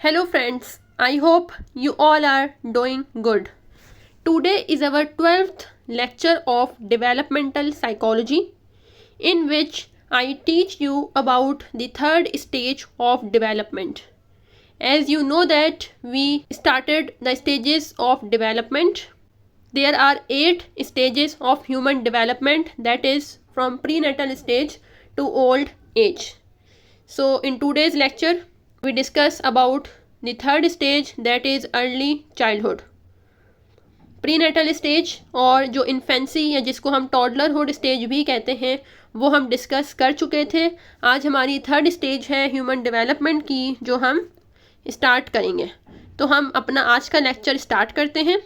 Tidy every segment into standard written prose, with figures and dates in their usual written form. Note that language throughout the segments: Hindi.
Hello friends, I hope you all are doing good. Today is our 12th lecture of developmental psychology, in which I teach you about the third stage of development. As you know that we started the stages of development. There are 8 stages of human development, that is from prenatal stage to old age. So in today's lecture we discuss about the third stage, that is early childhood. Prenatal stage और जो इन्फेंसी या जिसको हम टॉडलरहुड स्टेज भी कहते हैं वो हम डिस्कस कर चुके थे. आज हमारी थर्ड स्टेज है ह्यूमन डेवलपमेंट की, जो हम स्टार्ट करेंगे. तो हम अपना आज का लेक्चर स्टार्ट करते हैं.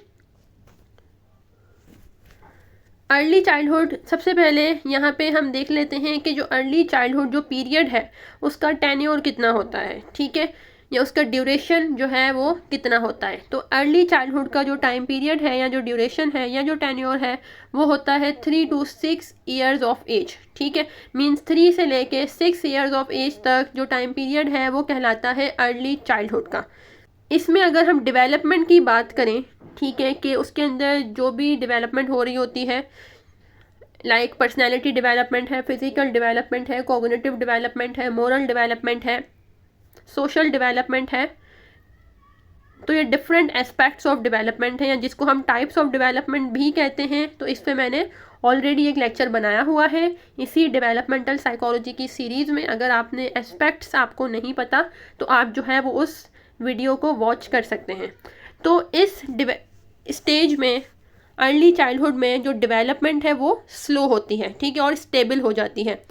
अर्ली चाइल्डहुड, सबसे पहले यहाँ पे हम देख लेते हैं कि जो अर्ली चाइल्डहुड जो पीरियड है उसका टेन्योर कितना होता है, ठीक है, या उसका ड्यूरेशन जो है वो कितना होता है. तो अर्ली चाइल्डहुड का जो टाइम पीरियड है या जो ड्यूरेशन है या जो टेन्योर है वो होता है 3 to 6 ईयर्स ऑफ एज, ठीक है. मीन्स 3 से लेके 6 ईयर्स ऑफ एज तक जो टाइम पीरियड है वो कहलाता है अर्ली चाइल्डहुड का. इसमें अगर हम डेवलपमेंट की बात करें, ठीक है, कि उसके अंदर जो भी डेवलपमेंट हो रही होती है, लाइक पर्सनैलिटी डेवलपमेंट है, फिजिकल डेवलपमेंट है, कॉग्निटिव डेवलपमेंट है, मोरल डेवलपमेंट है, सोशल डेवलपमेंट है, तो ये डिफरेंट एस्पेक्ट्स ऑफ डेवलपमेंट हैं या जिसको हम टाइप्स ऑफ डेवलपमेंट भी कहते हैं. तो इस पर मैंने ऑलरेडी एक लेक्चर बनाया हुआ है इसी डेवलपमेंटल साइकोलॉजी की सीरीज़ में. अगर आपने एस्पेक्ट्स आपको नहीं पता तो आप जो है वो उस वीडियो को वॉच कर सकते हैं. तो इस स्टेज में अर्ली चाइल्डहुड में जो डेवलपमेंट है वो स्लो होती है, ठीक है, और स्टेबल हो जाती है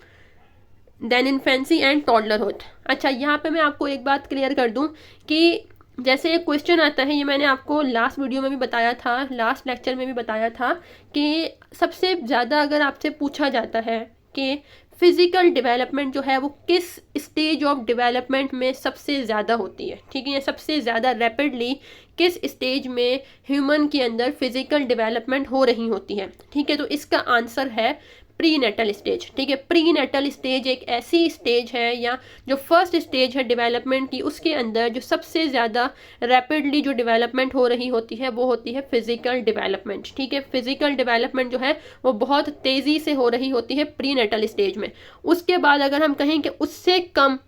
देन इन्फेंसी एंड टॉडलरहुड. अच्छा, यहाँ पे मैं आपको एक बात क्लियर कर दूँ कि जैसे एक क्वेश्चन आता है, ये मैंने आपको लास्ट वीडियो में भी बताया था, लास्ट लेक्चर में भी बताया था कि सबसे ज़्यादा अगर आपसे पूछा जाता है कि फिज़िकल डेवलपमेंट जो है वो किस स्टेज ऑफ डेवलपमेंट में सबसे ज़्यादा होती है, ठीक है, या सबसे ज़्यादा रैपिडली किस स्टेज में ह्यूमन के अंदर फिज़िकल डेवलपमेंट हो रही होती है, ठीक है, तो इसका आंसर है प्रीनेटल स्टेज, ठीक है. प्रीनेटल स्टेज एक ऐसी स्टेज है या जो फर्स्ट स्टेज है डेवलपमेंट की, उसके अंदर जो सबसे ज़्यादा रैपिडली जो डेवलपमेंट हो रही होती है वो होती है फिज़िकल डेवलपमेंट, ठीक है. फिज़िकल डेवलपमेंट जो है वो बहुत तेज़ी से हो रही होती है प्रीनेटल स्टेज में. उसके बाद अगर हम कहें कि उससे कम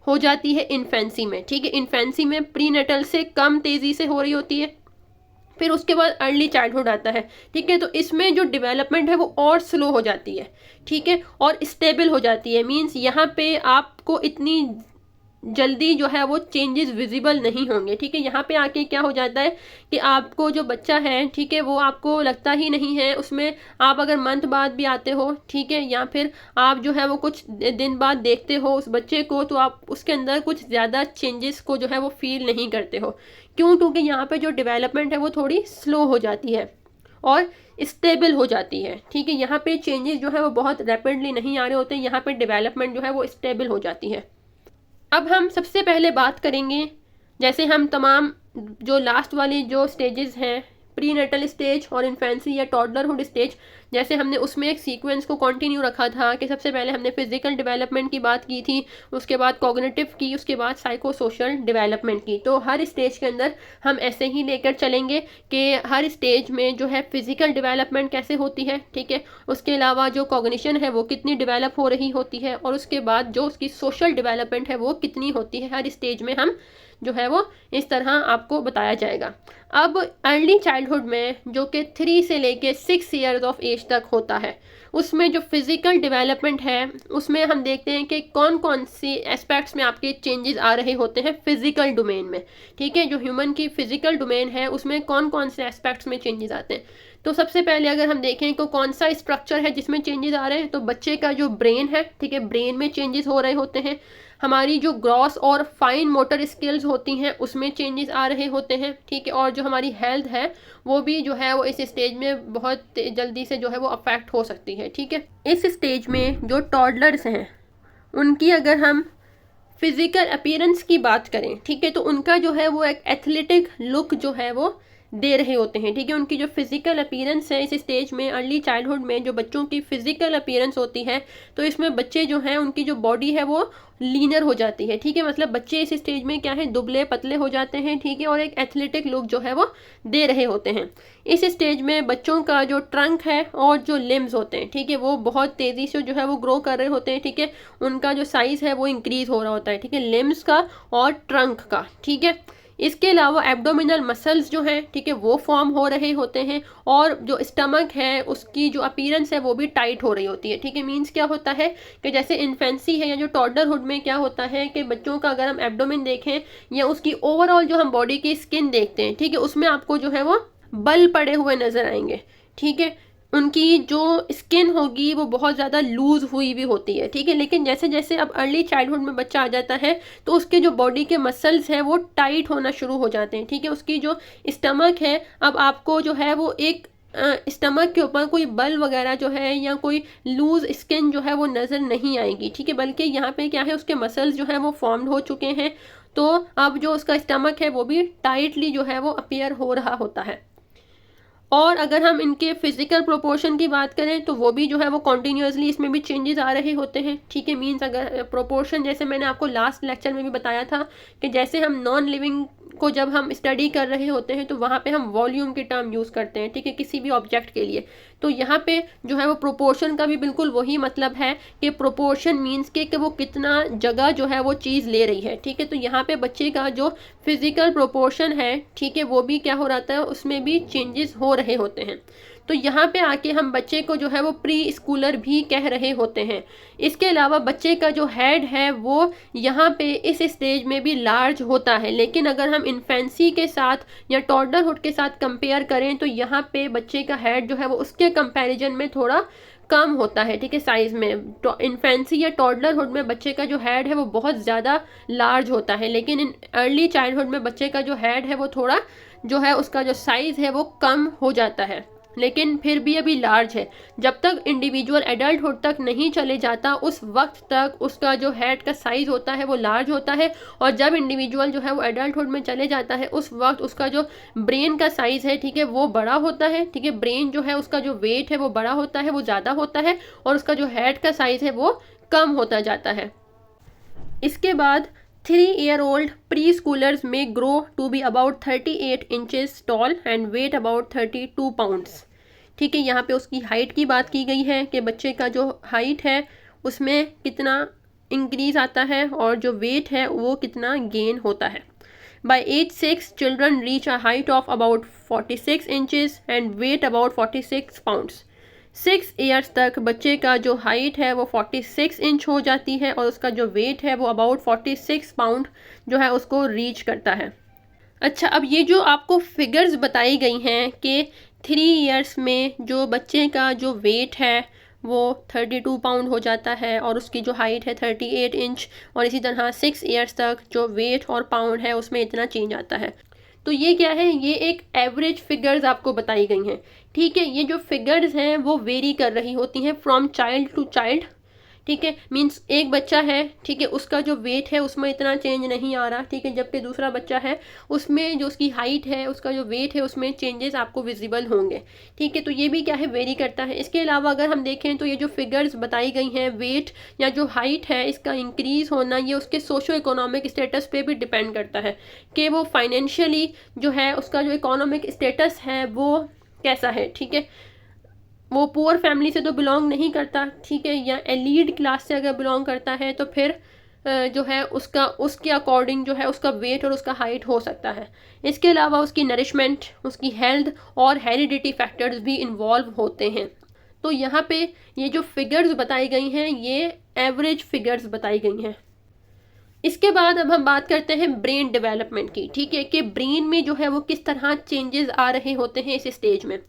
हो जाती है इन्फेंसी में, ठीक है, इन्फेंसी में प्रीनेटल से कम तेज़ी से हो रही होती है. फिर उसके बाद अर्ली चाइल्डहुड आता है, ठीक है, तो इसमें जो डेवलपमेंट है वो और स्लो हो जाती है, ठीक है, और स्टेबल हो जाती है. मींस यहाँ पे आपको इतनी जल्दी जो है वो चेंजेस विजिबल नहीं होंगे, ठीक है. यहाँ पे आके क्या हो जाता है कि आपको जो बच्चा है, ठीक है, वो आपको लगता ही नहीं है. उसमें आप अगर मंथ बाद भी आते हो, ठीक है, या फिर आप जो है वो कुछ दिन बाद देखते हो उस बच्चे को, तो आप उसके अंदर कुछ ज़्यादा चेंजेस को जो है वो फील नहीं करते हो. क्यों? क्योंकि यहाँ पे जो डेवलपमेंट है वो थोड़ी स्लो हो जाती है और स्टेबल हो जाती है, ठीक है. यहाँ पे चेंजेस जो है वो बहुत रैपिडली नहीं आ रहे होते, यहाँ पे डेवलपमेंट जो है वो स्टेबल हो जाती है. अब हम सबसे पहले बात करेंगे, जैसे हम तमाम जो लास्ट वाली जो स्टेजेस हैं, प्रीनेटल स्टेज और इन्फेंसी या टॉडलरहुड स्टेज, जैसे हमने उसमें एक सीक्वेंस को कंटिन्यू रखा था कि सबसे पहले हमने फिजिकल डेवलपमेंट की बात की थी, उसके बाद कॉग्निटिव की, उसके बाद साइको सोशल डेवलपमेंट की. तो हर स्टेज के अंदर हम ऐसे ही लेकर चलेंगे कि हर स्टेज में जो है फिजिकल डेवलपमेंट कैसे होती है, ठीक है, उसके अलावा जो कॉग्निशन है वो कितनी डेवलप हो रही होती है, और उसके बाद जो उसकी सोशल डेवलपमेंट है वो कितनी होती है. हर स्टेज में हम जो है वो इस तरह आपको बताया जाएगा. अब अर्ली चाइल्डहुड में जो कि 3 से लेके 6 ईयर्स ऑफ एज तक होता है, उसमें जो फिज़िकल डेवलपमेंट है उसमें हम देखते हैं कि कौन कौन सी एस्पेक्ट्स में आपके चेंजेस आ रहे होते हैं फिज़िकल डोमेन में, ठीक है. जो ह्यूमन की फ़िज़िकल डोमेन है उसमें कौन कौन से एस्पेक्ट्स में चेंजेस आते हैं. तो सबसे पहले अगर हम देखें तो कौन सा स्ट्रक्चर है जिसमें चेंजेस आ रहे हैं, तो बच्चे का जो ब्रेन है, ठीक है, ब्रेन में चेंजेस हो रहे होते हैं. हमारी जो ग्रॉस और फाइन मोटर स्किल्स होती हैं उसमें चेंजेस आ रहे होते हैं, ठीक है, और जो हमारी हेल्थ है वो भी जो है वो इस स्टेज में बहुत जल्दी से जो है वो अफेक्ट हो सकती है, ठीक है. इस स्टेज में जो टॉडलर्स हैं उनकी अगर हम फिज़िकल अपीयरेंस की बात करें, ठीक है, तो उनका जो है वो एक एथलेटिक लुक जो है वो दे रहे होते हैं, ठीक है। उनकी जो फिजिकल अपीयरेंस है इस स्टेज में, अर्ली चाइल्डहुड में जो बच्चों की फिजिकल अपीयरेंस होती है, तो इसमें बच्चे जो हैं उनकी जो बॉडी है वो लीनर हो जाती है, ठीक है। मतलब बच्चे इस स्टेज में क्या है, दुबले पतले हो जाते हैं, ठीक है, और एक एथलेटिक लुक जो है वो दे रहे होते हैं। इस स्टेज में बच्चों का जो ट्रंक है और जो लिम्स होते हैं, ठीक है, वो बहुत तेज़ी से जो है वो ग्रो कर रहे होते हैं, ठीक है। उनका जो साइज़ है वो इंक्रीज़ हो रहा होता है, ठीक है, लिम्स का और ट्रंक का, ठीक है। इसके अलावा एब्डोमिनल मसल्स जो हैं, ठीक है, वो फॉर्म हो रहे होते हैं, और जो स्टमक है उसकी जो अपीयरेंस है वो भी टाइट हो रही होती है, ठीक है। मीन्स क्या होता है कि जैसे इन्फेंसी है या जो टॉडलरहुड में क्या होता है कि बच्चों का अगर हम एब्डोमिन देखें या उसकी ओवरऑल जो हम बॉडी की स्किन देखते हैं, ठीक है, उसमें आपको जो है वो बल पड़े हुए नजर आएंगे, ठीक है। उनकी जो स्किन होगी वो बहुत ज़्यादा लूज हुई भी होती है, ठीक है। लेकिन जैसे जैसे अब अर्ली चाइल्डहुड में बच्चा आ जाता है तो उसके जो बॉडी के मसल्स हैं वो टाइट होना शुरू हो जाते हैं, ठीक है। उसकी जो स्टमक है, अब आपको जो है वो एक स्टमक के ऊपर कोई बल वगैरह जो है या कोई लूज स्किन जो है वो नज़र नहीं आएगी, ठीक है। बल्कि यहाँ पे क्या है, उसके मसल्स जो है वो फॉर्म्ड हो चुके हैं, तो अब जो उसका स्टमक है वो भी टाइटली जो है वो अपीयर हो रहा होता है। और अगर हम इनके फिजिकल प्रोपोर्शन की बात करें तो वो भी जो है वो कॉन्टीन्यूसली इसमें भी चेंजेस आ रहे होते हैं, ठीक है। मीन्स अगर प्रोपोर्शन, जैसे मैंने आपको लास्ट लेक्चर में भी बताया था कि जैसे हम नॉन लिविंग को जब हम स्टडी कर रहे होते हैं तो वहाँ पे हम वॉल्यूम की टर्म यूज़ करते हैं, ठीक है, किसी भी ऑब्जेक्ट के लिए। तो यहाँ पे जो है वो प्रोपोर्शन का भी बिल्कुल वही मतलब है कि प्रोपोर्शन मीन्स कि वो कितना जगह जो है वो चीज़ ले रही है, ठीक है। तो यहाँ पे बच्चे का जो फिजिकल प्रोपोर्शन है, ठीक है, वो भी क्या हो रहा है, उसमें भी चेंजेस हो रहे होते हैं। तो यहाँ पे आके हम बच्चे को जो है वो प्री स्कूलर भी कह रहे होते हैं। इसके अलावा बच्चे का जो हेड है वो यहाँ पे इस स्टेज में भी लार्ज होता है, लेकिन अगर हम इन्फेंसी के साथ या टॉडलरहुड के साथ कंपेयर करें तो यहाँ पे बच्चे का हेड जो है वो उसके कंपैरिजन में थोड़ा कम होता है, ठीक है, साइज में। तो इन्फेंसी या टॉडलरहुड में बच्चे का जो हेड है वो बहुत ज़्यादा लार्ज होता है, लेकिन इन अर्ली चाइल्डहुड में बच्चे का जो हेड है वो थोड़ा जो है उसका जो साइज़ है वो कम हो जाता है, लेकिन फिर भी अभी लार्ज है। जब तक इंडिविजुअल एडल्टहुड तक नहीं चले जाता उस वक्त तक उसका जो हेड का साइज़ होता है वो लार्ज होता है, और जब इंडिविजुअल जो है वो एडल्टहुड में चले जाता है उस वक्त उसका जो ब्रेन का साइज़ है, ठीक है, वो बड़ा होता है, ठीक है। ब्रेन जो है उसका जो वेट है वो बड़ा होता है, वो ज़्यादा होता है, और उसका जो हेड का साइज़ है वो कम होता जाता है। इसके बाद 3-year-old preschoolers may grow to be about 38 inches tall and weight about 32 pounds, ठीक है। यहाँ पे उसकी हाइट की बात की गई है कि बच्चे का जो हाइट है उसमें कितना इंक्रीज आता है और जो वेट है वो कितना गेन होता है। By age 6, children reach a height of about 46 inches and weight about 46 pounds. 6 years तक बच्चे का जो हाइट है वो 46 इंच हो जाती है और उसका जो वेट है वो अबाउट 46 पाउंड जो है उसको रीच करता है। अच्छा, अब ये जो आपको फिगर्स बताई गई हैं कि 3 ईयर्स में जो बच्चे का जो वेट है वो 32 पाउंड हो जाता है और उसकी जो हाइट है 38 इंच, और इसी तरह 6 ईयर्स तक जो वेट और पाउंड है उसमें इतना चेंज आता है। तो ये क्या है, ये एक एवरेज फिगर्स आपको बताई गई हैं, ठीक है। ये जो फिगर्स हैं वो वेरी कर रही होती हैं फ्रॉम चाइल्ड टू चाइल्ड, ठीक है। मीन्स एक बच्चा है, ठीक है, उसका जो वेट है उसमें इतना चेंज नहीं आ रहा, ठीक है, जबकि दूसरा बच्चा है उसमें जो उसकी हाइट है उसका जो वेट है उसमें चेंजेस आपको विजिबल होंगे, ठीक है। तो ये भी क्या है, वेरी करता है। इसके अलावा अगर हम देखें तो ये जो फिगर्स बताई गई हैं, वेट या जो हाइट है इसका इंक्रीज़ होना, ये उसके सोशो इकोनॉमिक स्टेटस पे भी डिपेंड करता है कि वो फाइनेंशियली जो है उसका जो इकोनॉमिक स्टेटस है वो कैसा है, ठीक है। वो पुअर फैमिली से तो बिलोंग नहीं करता, ठीक है, या एलीड क्लास से अगर बिलोंग करता है तो फिर जो है उसके अकॉर्डिंग जो है उसका वेट और उसका हाइट हो सकता है। इसके अलावा उसकी नरिशमेंट, उसकी हेल्थ और हेरिडिटी फैक्टर्स भी इन्वॉल्व होते हैं। तो यहाँ पे ये जो फिगर्स बताई गई हैं ये एवरेज फिगर्स बताई गई हैं। इसके बाद अब हम बात करते हैं ब्रेन डेवलपमेंट की, ठीक है, कि ब्रेन में जो है वो किस तरह चेंजेस आ रहे होते हैं इस स्टेज में।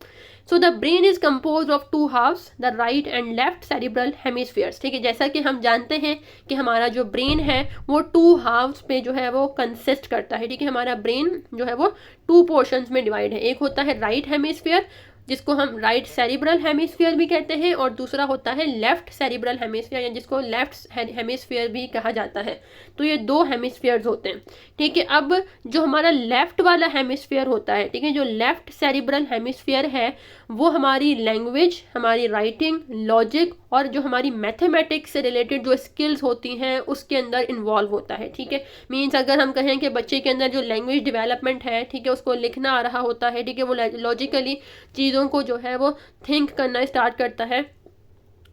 So the brain is compose of 2 halves, the right and left cerebral hemispheres, ठीक है। जैसा कि हम जानते हैं कि हमारा जो ब्रेन है वो 2 हाफ्स पे जो है वो कंसिस्ट करता है, ठीक है। हमारा ब्रेन जो है वो 2 पोर्शंस में डिवाइड है। एक होता है राइट हेमिस्फीयर जिसको हम राइट सेरिब्रल हेमिस्फीयर भी कहते हैं, और दूसरा होता है लेफ्ट सेरिब्रल हेमिस्फीयर, या जिसको लेफ्ट हेमिस्फीयर भी कहा जाता है। तो ये दो हेमिस्फीयर्स होते हैं, ठीक है। अब जो हमारा लेफ्ट वाला हेमिस्फीयर होता है, ठीक है, जो लेफ्ट सेरिब्रल हेमिस्फीयर है वो हमारी लैंग्वेज, हमारी राइटिंग, लॉजिक और जो हमारी मैथमेटिक्स से रिलेटेड जो स्किल्स होती हैं उसके अंदर इन्वॉल्व होता है, ठीक है। मीन्स अगर हम कहें कि बच्चे के अंदर जो लैंग्वेज डेवलपमेंट है, ठीक है, उसको लिखना आ रहा होता है, ठीक है, वो लॉजिकली चीज़ों को जो है वो थिंक करना स्टार्ट करता है,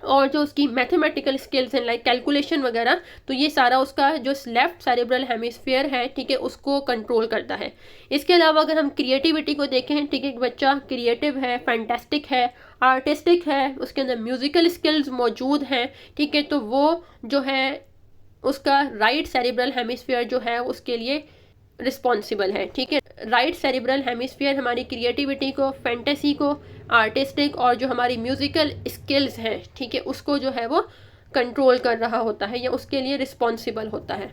और जो उसकी मैथमेटिकल स्किल्स हैं लाइक कैलकुलेशन वगैरह, तो ये सारा उसका जो लेफ्ट सेरिब्रल हेमिस्फीयर है, ठीक है, उसको कंट्रोल करता है। इसके अलावा अगर हम क्रिएटिविटी को देखें, ठीक है, एक बच्चा क्रिएटिव है, फैंटास्टिक है, आर्टिस्टिक है, उसके अंदर म्यूजिकल स्किल्स मौजूद हैं, ठीक है, तो वो जो है उसका राइट सेरिब्रल हेमिस्फीयर जो है उसके लिए रिस्पॉन्सिबल है, ठीक है। राइट सेरिब्रल हेमिस्फीयर हमारी क्रिएटिविटी को, फैंटेसी को, आर्टिस्टिक और जो हमारी म्यूजिकल स्किल्स हैं, ठीक है, उसको जो है वो कंट्रोल कर रहा होता है या उसके लिए रिस्पॉन्सिबल होता है।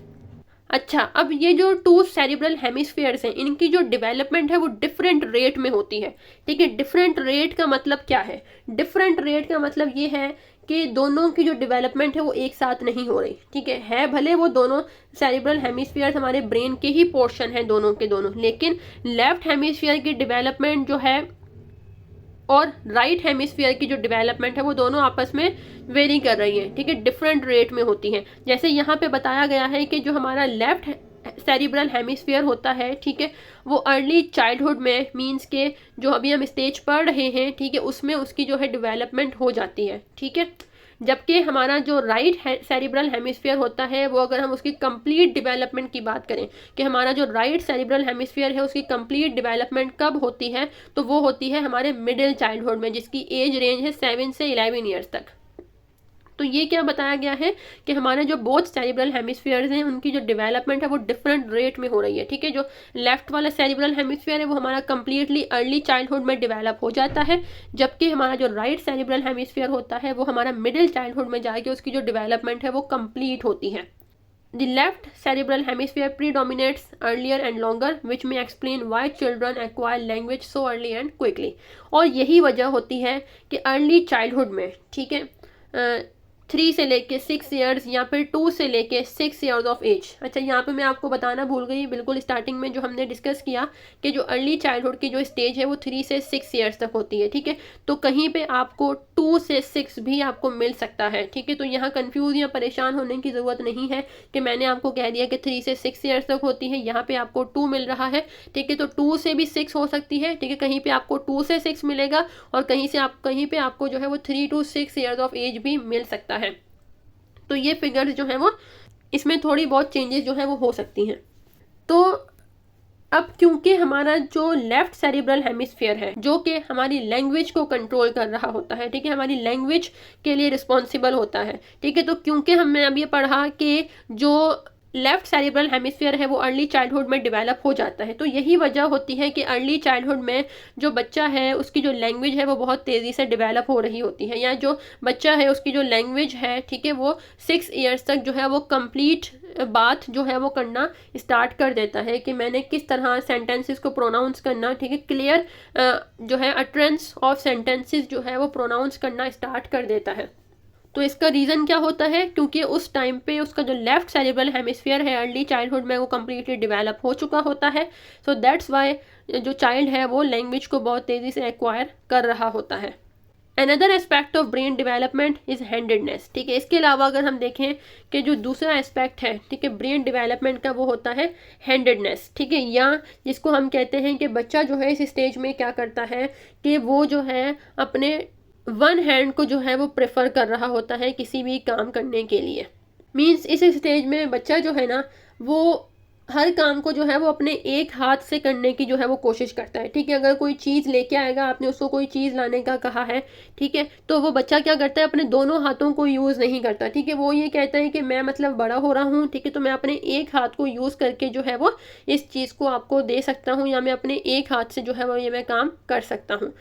अच्छा, अब ये जो टू सेरिब्रल हेमिस्फीयर्स हैं, इनकी जो डेवलपमेंट है वो डिफरेंट रेट में होती है, ठीक है। डिफरेंट रेट का मतलब क्या है? डिफरेंट रेट का मतलब ये है कि दोनों की जो डेवलपमेंट है वो एक साथ नहीं हो रही, ठीक है भले वो दोनों सेरिब्रल हेमिस्फीयर्स हमारे ब्रेन के ही पोर्शन हैं दोनों के दोनों, लेकिन लेफ्ट हेमिस्फीयर की डेवलपमेंट जो है और राइट हेमिस्फीयर की जो डेवलपमेंट है वो दोनों आपस में वेरी कर रही है, ठीक है, डिफरेंट रेट में होती हैं। जैसे यहाँ पे बताया गया है कि जो हमारा लेफ्ट सेरिब्रल हेमिस्फीयर होता है, ठीक है, वो अर्ली चाइल्डहुड में मींस के जो अभी हम स्टेज पढ़ रहे हैं, ठीक है, उसमें उसकी जो है डेवलपमेंट हो जाती है, ठीक है। जबकि हमारा जो राइट सेरिब्रल हेमिस्फीयर होता है वो अगर हम उसकी कंप्लीट डेवलपमेंट की बात करें कि हमारा जो राइट सेरिब्रल हेमिस्फीयर है उसकी कंप्लीट डेवलपमेंट कब होती है, तो वो होती है हमारे मिडिल चाइल्डहुड में, जिसकी एज रेंज है 7 से 11 ईयर्स तक। तो ये क्या बताया गया है कि हमारे जो बोथ सेरिब्रल हेमिस्फीयर्स हैं उनकी जो डेवलपमेंट है वो डिफरेंट रेट में हो रही है, ठीक है। जो लेफ्ट वाला सेरिब्रल हेमिस्फीयर है वो हमारा कंप्लीटली अर्ली चाइल्डहुड में डेवलप हो जाता है, जबकि हमारा जो राइट सेरिब्रल हेमिस्फीयर होता है वो हमारा मिडिल चाइल्डहुड में जाके उसकी जो डेवलपमेंट है वो कंप्लीट होती है। The left cerebral hemisphere predominates earlier and longer, which may explain why children acquire language so early and quickly. और यही वजह होती है कि अर्ली चाइल्डहुड में, ठीक है, 3 से लेके 6 ईयर्स या फिर 2 से लेके 6 ईयर्स ऑफ एज। अच्छा, यहाँ पे मैं आपको बताना भूल गई बिल्कुल स्टार्टिंग में जो हमने डिस्कस किया कि जो अर्ली चाइल्डहुड की जो स्टेज है वो 3 से 6 ईयर्स तक होती है, ठीक है। तो कहीं पे आपको 2 से 6 भी आपको मिल सकता है, ठीक है। तो यहाँ कंफ्यूज या परेशान होने की ज़रूरत नहीं है कि मैंने आपको कह दिया कि 3 से 6 ईयर्स तक होती है, यहाँ पे आपको 2 मिल रहा है, ठीक है। तो 2 से भी 6 हो सकती है, ठीक है, कहीं पे आपको 2 से 6 मिलेगा और कहीं पे आपको जो है वो 3 to 6 ईयर्स ऑफ एज भी मिल सकता है। तो ये फिगर्स जो है वो इसमें थोड़ी बहुत चेंजेस जो है वो हो सकती हैं। तो अब क्योंकि हमारा जो लेफ्ट सेरिब्रल हेमिस्फीयर है जो कि हमारी लैंग्वेज को कंट्रोल कर रहा होता है, ठीक है, हमारी लैंग्वेज के लिए रिस्पॉन्सिबल होता है, ठीक है, तो क्योंकि हमने अब ये पढ़ा कि जो लेफ्ट सेरिब्रल हेमिस्फीयर है वो अर्ली चाइल्डहुड में डेवलप हो जाता है, तो यही वजह होती है कि अर्ली चाइल्डहुड में जो बच्चा है उसकी जो लैंग्वेज है वो बहुत तेज़ी से डेवलप हो रही होती है, या जो बच्चा है उसकी जो लैंग्वेज है, ठीक है, वो 6 ईयर्स तक जो है वो कंप्लीट बात जो है वो करना स्टार्ट कर देता है कि मैंने किस तरह सेंटेंसेस को प्रोनाउंस करना, ठीक है, क्लियर जो है अटरेंस ऑफ सेंटेंसेस जो है वो प्रोनाउंस करना स्टार्ट कर देता है। तो इसका रीज़न क्या होता है? क्योंकि उस टाइम पे उसका जो लेफ्ट सेरिब्रल हेमिस्फीयर है अर्ली चाइल्डहुड में वो कम्प्लीटली डेवलप हो चुका होता है। सो दैट्स वाई जो चाइल्ड है वो लैंग्वेज को बहुत तेज़ी से एक्वायर कर रहा होता है। Another aspect of brain development is handedness, ठीक है। इसके अलावा अगर हम देखें कि जो दूसरा एस्पेक्ट है, ठीक है, ब्रेन डेवलपमेंट का, वो होता है हैंडेडनेस, ठीक है, या जिसको हम कहते हैं कि बच्चा जो है इस स्टेज में क्या करता है कि वो जो है अपने वन हैंड को जो है वो प्रेफर कर रहा होता है किसी भी काम करने के लिए। मीन्स इस स्टेज में बच्चा जो है ना वो हर काम को जो है वो अपने एक हाथ से करने की जो है वो कोशिश करता है, ठीक है। अगर कोई चीज़ लेके आएगा, आपने उसको कोई चीज़ लाने का कहा है, ठीक है, तो वो बच्चा क्या करता है, अपने दोनों हाथों को यूज़ नहीं करता, ठीक है। वो ये कहता है कि मैं मतलब बड़ा हो रहा हूँ, ठीक है, तो मैं अपने एक हाथ को यूज़ करके जो है वो इस चीज़ को आपको दे सकता हूँ, या मैं अपने एक हाथ से जो है वो ये मैं काम कर सकता हूँ।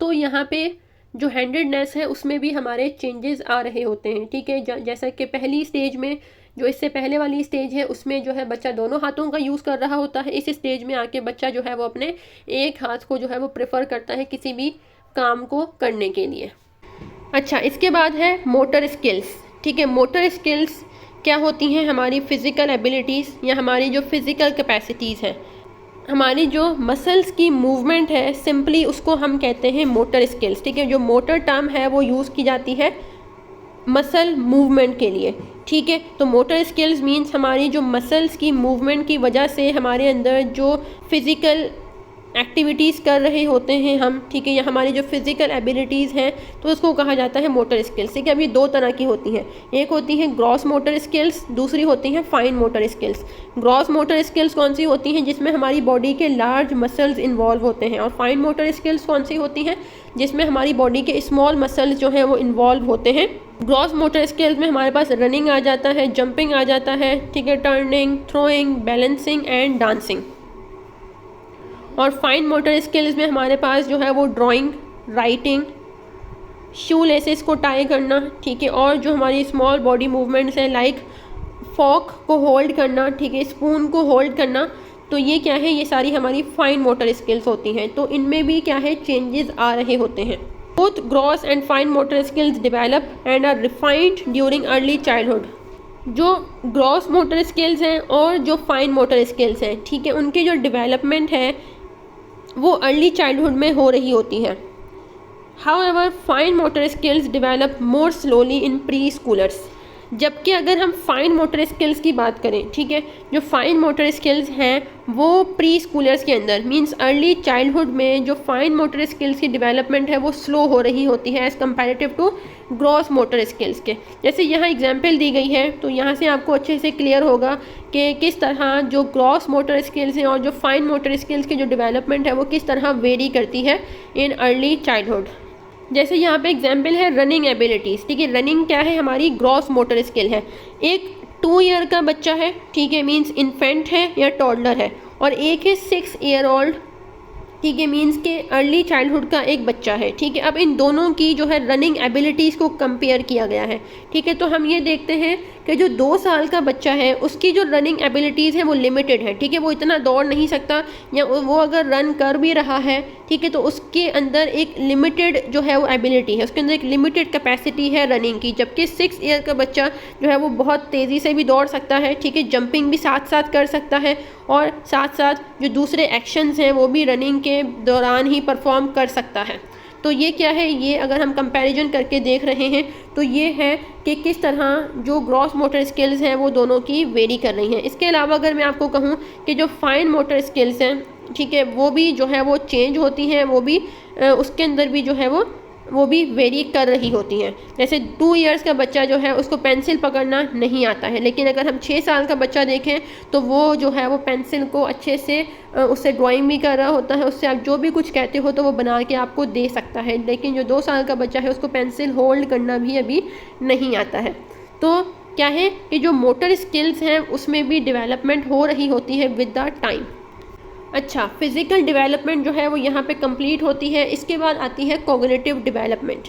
तो यहाँ पे जो हैंडेडनेस है उसमें भी हमारे चेंजेस आ रहे होते हैं, ठीक है। जैसा कि पहली स्टेज में, जो इससे पहले वाली स्टेज है, उसमें जो है बच्चा दोनों हाथों का यूज़ कर रहा होता है। इस स्टेज में आके बच्चा जो है वो अपने एक हाथ को जो है वो प्रेफर करता है किसी भी काम को करने के लिए। अच्छा, इसके बाद है मोटर स्किल्स। ठीक है, मोटर स्किल्स क्या होती हैं? हमारी फिज़िकल एबिलिटीज़ या हमारी जो फिज़िकल कैपेसिटीज़ हैं, हमारी जो मसल्स की मूवमेंट है, सिंपली उसको हम कहते हैं मोटर स्किल्स। ठीक है, जो मोटर टर्म है वो यूज़ की जाती है मसल मूवमेंट के लिए। ठीक है, तो मोटर स्किल्स मीन्स हमारी जो मसल्स की मूवमेंट की वजह से हमारे अंदर जो फिज़िकल एक्टिविटीज़ कर रहे होते हैं हम, ठीक है, या हमारी जो फिज़िकल एबिलिटीज़ हैं, तो उसको कहा जाता है मोटर स्किल्स। ठीक है, अब ये दो तरह की होती हैं, एक होती हैं ग्रॉस मोटर स्किल्स, दूसरी होती हैं fine motor skills. Gross motor skills कौन सी होती हैं? जिसमें हमारी बॉडी के लार्ज मसल्स इन्वॉल्व होते हैं। और फाइन मोटर स्किल्स कौन सी होती हैं? जिसमें हमारी बॉडी के स्मॉल मसल्स जो हैं वो इन्वॉल्व होते हैं। ग्रॉस मोटर स्किल्स में हमारे पास रनिंग आ जाता है, जंपिंग आ जाता है, ठीक है, turning, throwing, balancing and dancing. और फाइन मोटर स्किल्स में हमारे पास जो है वो ड्राइंग, राइटिंग, शू लेसेस को टाई करना, ठीक है, और जो हमारी स्मॉल बॉडी मूवमेंट्स हैं लाइक फॉक को होल्ड करना, ठीक है, स्पून को होल्ड करना, तो ये क्या है? ये सारी हमारी फाइन मोटर स्किल्स होती हैं। तो इनमें भी क्या है? चेंजेस आ रहे होते हैं। Both gross and fine motor skills develop and are refined during early childhood. जो ग्रॉस मोटर स्किल्स हैं और जो फाइन मोटर स्किल्स हैं, ठीक है, उनके जो डेवलपमेंट है वो अर्ली चाइल्डहुड में हो रही होती है। However fine motor skills develop more slowly in pre schoolers. जबकि अगर हम फाइन मोटर स्किल्स की बात करें, ठीक है, जो फाइन मोटर स्किल्स हैं वो प्री स्कूलर्स के अंदर मींस अर्ली चाइल्डहुड में जो फाइन मोटर स्किल्स की डेवलपमेंट है वो स्लो हो रही होती है as comparative to gross motor skills के। जैसे यहाँ एग्जांपल दी गई है, तो यहाँ से आपको अच्छे से क्लियर होगा कि किस तरह जो ग्रॉस मोटर स्किल्स हैं और जो फाइन मोटर स्किल्स की जो डेवलपमेंट है वो किस तरह वेरी करती है इन अर्ली चाइल्डहुड। जैसे यहाँ पे एग्जाम्पल है रनिंग एबिलिटीज़। ठीक है, रनिंग क्या है? हमारी ग्रॉस मोटर स्किल है। एक 2 ईयर का बच्चा है, ठीक है, मींस इन्फेंट है या टॉडलर है, और एक है 6 ईयर ओल्ड, ठीक है, मींस के अर्ली चाइल्डहुड का एक बच्चा है। ठीक है, अब इन दोनों की जो है रनिंग एबिलिटीज़ को कंपेयर किया गया है। ठीक है, तो हम ये देखते हैं कि जो 2 साल का बच्चा है उसकी जो रनिंग एबिलिटीज़ है वो लिमिटेड है। ठीक है, वो इतना दौड़ नहीं सकता, या वो अगर रन कर भी रहा है, ठीक है, तो उसके अंदर एक लिमिटेड जो है वो एबिलिटी है, उसके अंदर एक लिमिटेड कैपेसिटी है रनिंग की। जबकि 6 ईयर का बच्चा जो है वो बहुत तेज़ी से भी दौड़ सकता है, ठीक है, जंपिंग भी साथ साथ कर सकता है, और साथ साथ जो दूसरे एक्शंस हैं वो भी रनिंग के दौरान ही परफॉर्म कर सकता है। तो ये क्या है? ये अगर हम कंपैरिजन करके देख रहे हैं तो ये है कि किस तरह जो ग्रॉस मोटर स्किल्स हैं वो दोनों की वेरी कर रही हैं। इसके अलावा अगर मैं आपको कहूँ कि जो फाइन मोटर स्किल्स हैं, ठीक है, वो भी जो है वो चेंज होती हैं, वो भी उसके अंदर भी जो है वो भी वेरी कर रही होती हैं। जैसे 2 इयर्स का बच्चा जो है उसको पेंसिल पकड़ना नहीं आता है, लेकिन अगर हम 6 साल का बच्चा देखें तो वो जो है वो पेंसिल को अच्छे से उससे ड्राइंग भी कर रहा होता है, उससे आप जो भी कुछ कहते हो तो वो बना के आपको दे सकता है। लेकिन जो 2 साल का बच्चा है उसको पेंसिल होल्ड करना भी अभी नहीं आता है। तो क्या है कि जो मोटर स्किल्स हैं उसमें भी डेवलपमेंट हो रही होती है विद द टाइम। अच्छा, फिज़िकल डेवलपमेंट जो है वो यहाँ पे कंप्लीट होती है। इसके बाद आती है कॉग्निटिव डेवलपमेंट।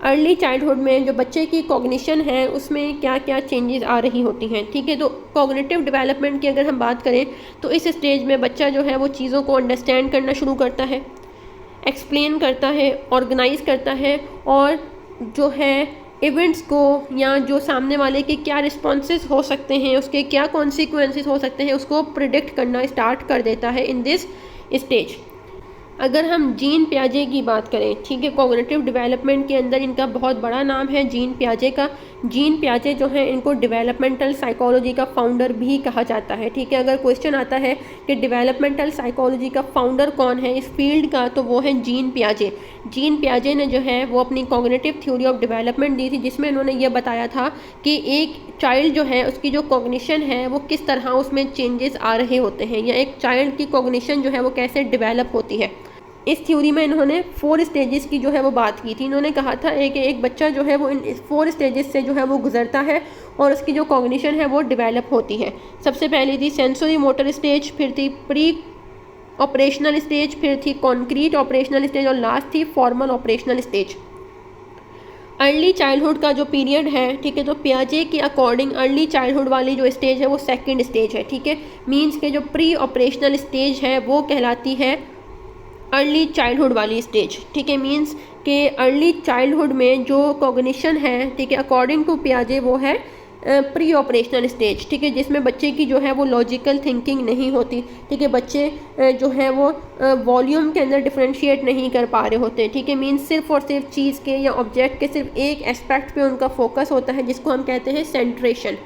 अर्ली चाइल्डहुड में जो बच्चे की कॉग्निशन है उसमें क्या क्या चेंजेस आ रही होती हैं। ठीक है, तो कॉग्निटिव डेवलपमेंट की अगर हम बात करें तो इस स्टेज में बच्चा जो है वो चीज़ों को अंडरस्टैंड करना शुरू करता है, एक्सप्लेन करता है, ऑर्गेनाइज करता है, और जो है इवेंट्स को या जो सामने वाले के क्या रिस्पॉन्सेस हो सकते हैं, उसके क्या कॉन्सिक्वेंसेस हो सकते हैं, उसको प्रिडिक्ट करना स्टार्ट कर देता है इन दिस स्टेज। अगर हम जीन पियाजे की बात करें, ठीक है, कॉग्निटिव डेवलपमेंट के अंदर इनका बहुत बड़ा नाम है जीन पियाजे का। जीन पियाजे जो है इनको डेवलपमेंटल साइकोलॉजी का फाउंडर भी कहा जाता है। ठीक है, अगर क्वेश्चन आता है कि डेवलपमेंटल साइकोलॉजी का फाउंडर कौन है इस फील्ड का, तो वो है जीन पियाजे। जीन पियाजे ने जो है वो अपनी कॉग्निटिव थ्योरी ऑफ डेवलपमेंट दी थी, जिसमें इन्होंने ये बताया था कि एक चाइल्ड जो है उसकी जो कॉग्निशन है वो किस तरह उसमें चेंजेस आ रहे होते हैं, या एक चाइल्ड की कॉग्निशन जो है वो कैसे डेवलप होती है। इस थ्योरी में इन्होंने 4 स्टेजेस की जो है वो बात की थी। इन्होंने कहा था एक बच्चा जो है वो इन 4 स्टेजेस से जो है वो गुजरता है और उसकी जो कॉग्निशन है वो डेवलप होती है। सबसे पहली थी सेंसरी मोटर स्टेज, फिर थी प्री ऑपरेशनल स्टेज, फिर थी कॉन्क्रीट ऑपरेशनल स्टेज, और लास्ट थी formal operational stage. Early childhood का जो पीरियड है, ठीक है, तो पियाजे के अकॉर्डिंग अर्ली चाइल्डहुड वाली जो स्टेज है वो सेकंड स्टेज है। ठीक है, मींस के जो प्री ऑपरेशनल स्टेज है वो कहलाती है अर्ली चाइल्डहुड वाली स्टेज, ठीक है, मीन्स कि अर्ली चाइल्डहुड में जो कॉग्निशन है, ठीक है, अकॉर्डिंग टू पियाजे वो है प्री ऑपरेशनल स्टेज, ठीक है, जिसमें बच्चे की जो है वो लॉजिकल थिंकिंग नहीं होती, ठीक है, बच्चे जो है वो वॉल्यूम के अंदर डिफ्रेंशिएट नहीं कर पा रहे होते, ठीक है, मीन्स सिर्फ और सिर्फ चीज़ के या ऑब्जेक्ट के सिर्फ एक एस्पेक्ट पे उनका फोकस होता है, जिसको हम कहते हैं सेंट्रेशन।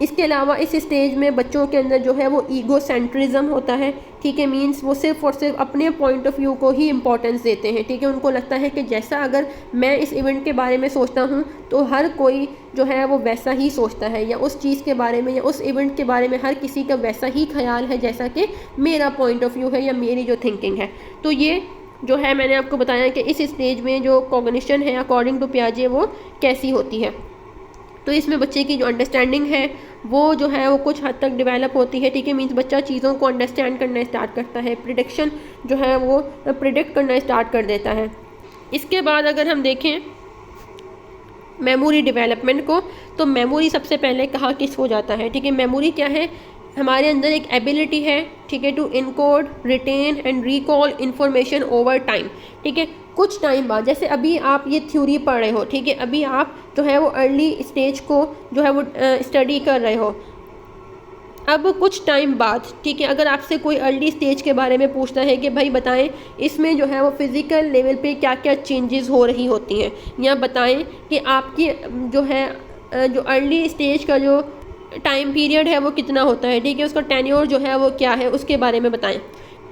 इसके अलावा इस स्टेज में बच्चों के अंदर जो है वो ईगो सेंट्रिज्म होता है, ठीक है, मीन्स वो सिर्फ और सिर्फ अपने पॉइंट ऑफ व्यू को ही इम्पोर्टेंस देते हैं, ठीक है, उनको लगता है कि जैसा अगर मैं इस इवेंट के बारे में सोचता हूँ तो हर कोई जो है वो वैसा ही सोचता है, या उस चीज़ के बारे में या उस इवेंट के बारे में हर किसी का वैसा ही ख्याल है जैसा कि मेरा पॉइंट ऑफ व्यू है या मेरी जो थिंकिंग है। तो ये जो है मैंने आपको बताया कि इस स्टेज में जो कॉग्निशन है अकॉर्डिंग टू पियाजे वो कैसी होती है। तो इसमें बच्चे की जो अंडरस्टैंडिंग है वो जो है वो कुछ हद तक डेवलप होती है, ठीक है, मीन्स बच्चा चीज़ों को अंडरस्टैंड करना स्टार्ट करता है, प्रिडिक्शन जो है वो प्रिडिक्ट करना स्टार्ट कर देता है। इसके बाद अगर हम देखें मेमोरी डेवलपमेंट को, तो मेमोरी सबसे पहले कहाँ किस हो जाता है, ठीक है, मेमोरी क्या है, हमारे अंदर एक एबिलिटी है, ठीक है, to encode, retain and recall information over time, ठीक है, कुछ टाइम बाद, जैसे अभी आप ये थ्योरी पढ़ रहे हो, ठीक है, अभी आप जो है वो अर्ली स्टेज को जो है वो स्टडी कर रहे हो, अब कुछ टाइम बाद, ठीक है, अगर आपसे कोई अर्ली स्टेज के बारे में पूछता है कि भाई बताएं इसमें जो है वो फिज़िकल लेवल पे क्या क्या चेंजेस हो रही होती हैं, या बताएं कि आपकी जो है जो अर्ली स्टेज का जो टाइम पीरियड है वो कितना होता है, ठीक है, उसका टेन्योर जो है वो क्या है उसके बारे में बताएं।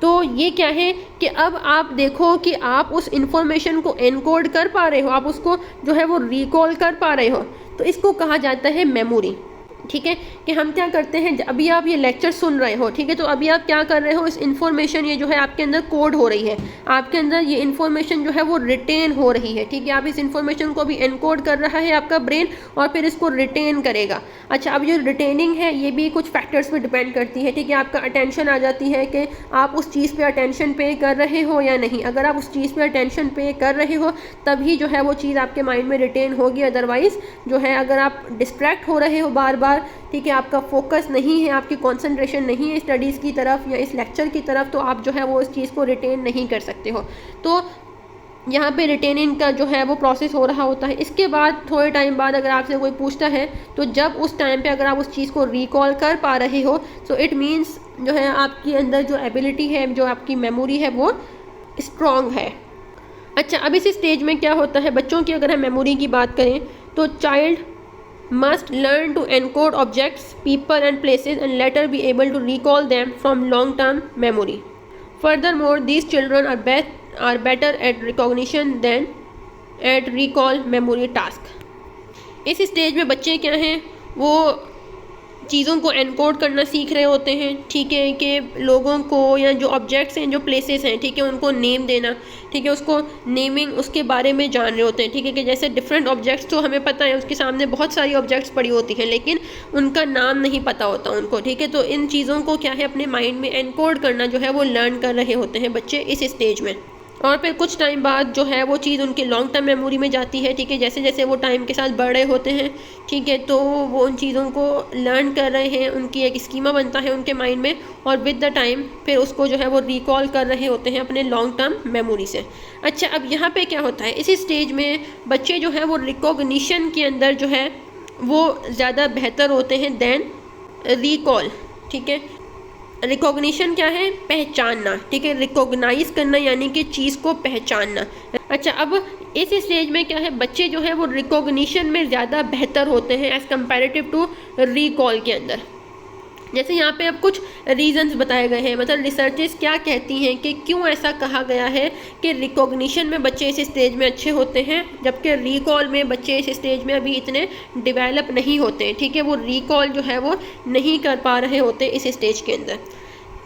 तो ये क्या है कि अब आप देखो कि आप उस इंफॉर्मेशन को एनकोड कर पा रहे हो, आप उसको जो है वो रिकॉल कर पा रहे हो, तो इसको कहा जाता है मेमोरी, ठीक है, कि हम क्या करते हैं, अभी आप ये लेक्चर सुन रहे हो, ठीक है, तो अभी आप क्या कर रहे हो, इस इन्फॉर्मेशन ये जो है आपके अंदर कोड हो रही है, आपके अंदर ये इन्फॉर्मेशन जो है वो रिटेन हो रही है, ठीक है, आप इस इन्फॉर्मेशन को भी एनकोड कर रहा है आपका ब्रेन और फिर इसको रिटेन करेगा। अच्छा, अब जो रिटेनिंग है ये भी कुछ फैक्टर्स पे डिपेंड करती है, ठीक है, आपका अटेंशन आ जाती है कि आप उस चीज़ पे अटेंशन पे कर रहे हो या नहीं, अगर आप उस चीज़ पे अटेंशन पे कर रहे हो तभी जो है वो चीज़ आपके माइंड में रिटेन होगी, अदरवाइज़ जो है अगर आप डिस्ट्रैक्ट हो रहे हो बार बार, ठीक है, आपका फोकस नहीं है, आपकी कंसंट्रेशन नहीं है स्टडीज़ की तरफ या इस लेक्चर की तरफ, तो आप जो है वो इस चीज़ को रिटेन नहीं कर सकते हो। तो यहाँ पे रिटेनिंग का जो है वो प्रोसेस हो रहा होता है। इसके बाद थोड़े टाइम बाद अगर आपसे कोई पूछता है तो जब उस टाइम पे अगर आप उस चीज़ को रिकॉल कर पा रहे हो तो इट मीन्स जो है आपके अंदर जो एबिलिटी है, जो आपकी मेमोरी है वो स्ट्रॉन्ग है। अच्छा, अब इस स्टेज में क्या होता है, बच्चों की अगर हम मेमोरी की बात करें तो child must learn to encode objects, people and places and later be able to recall them from long-term memory. Furthermore, these children are better at recognition than at recall memory task. इस स्टेज में बच्चे क्या हैं, वो चीज़ों को एनकोड करना सीख रहे होते हैं, ठीक है, कि लोगों को या जो ऑब्जेक्ट्स हैं, जो प्लेसेस हैं, ठीक है, उनको नेम देना, ठीक है, उसको नेमिंग उसके बारे में जान रहे होते हैं, ठीक है, कि जैसे डिफरेंट ऑब्जेक्ट्स तो हमें पता है, उसके सामने बहुत सारी ऑब्जेक्ट्स पड़ी होती हैं लेकिन उनका नाम नहीं पता होता उनको, ठीक है, तो इन चीज़ों को क्या है अपने माइंड में एनकोड करना जो है वो लर्न कर रहे होते हैं बच्चे इस स्टेज में। और फिर कुछ टाइम बाद जो है वो चीज़ उनके लॉन्ग टर्म मेमोरी में जाती है, ठीक है, जैसे जैसे वो टाइम के साथ बढ़ रहे होते हैं, ठीक है, तो वो उन चीज़ों को लर्न कर रहे हैं, उनकी एक स्कीमा बनता है उनके माइंड में और विद द टाइम फिर उसको जो है वो रिकॉल कर रहे होते हैं अपने लॉन्ग टर्म मेमोरी से। अच्छा, अब यहाँ पे क्या होता है, इसी स्टेज में बच्चे जो है वो रिकॉग्निशन के अंदर जो है वो ज़्यादा बेहतर होते हैं देन रिकॉल, ठीक है। रिकॉग्निशन क्या है, पहचानना, ठीक है, रिकॉग्नाइज करना यानी कि चीज़ को पहचानना। अच्छा, अब इस स्टेज में क्या है, बच्चे जो है वो रिकॉग्निशन में ज़्यादा बेहतर होते हैं एज़ कम्पेरेटिव टू रिकॉल के अंदर। जैसे यहाँ पे अब कुछ रीजंस बताए गए हैं, मतलब रिसर्चेस क्या कहती हैं कि क्यों ऐसा कहा गया है कि रिकॉग्निशन में बच्चे इस स्टेज में अच्छे होते हैं जबकि रिकॉल में बच्चे इस स्टेज में अभी इतने डेवलप नहीं होते हैं, ठीक है, वो रिकॉल जो है वो नहीं कर पा रहे होते इस स्टेज के अंदर।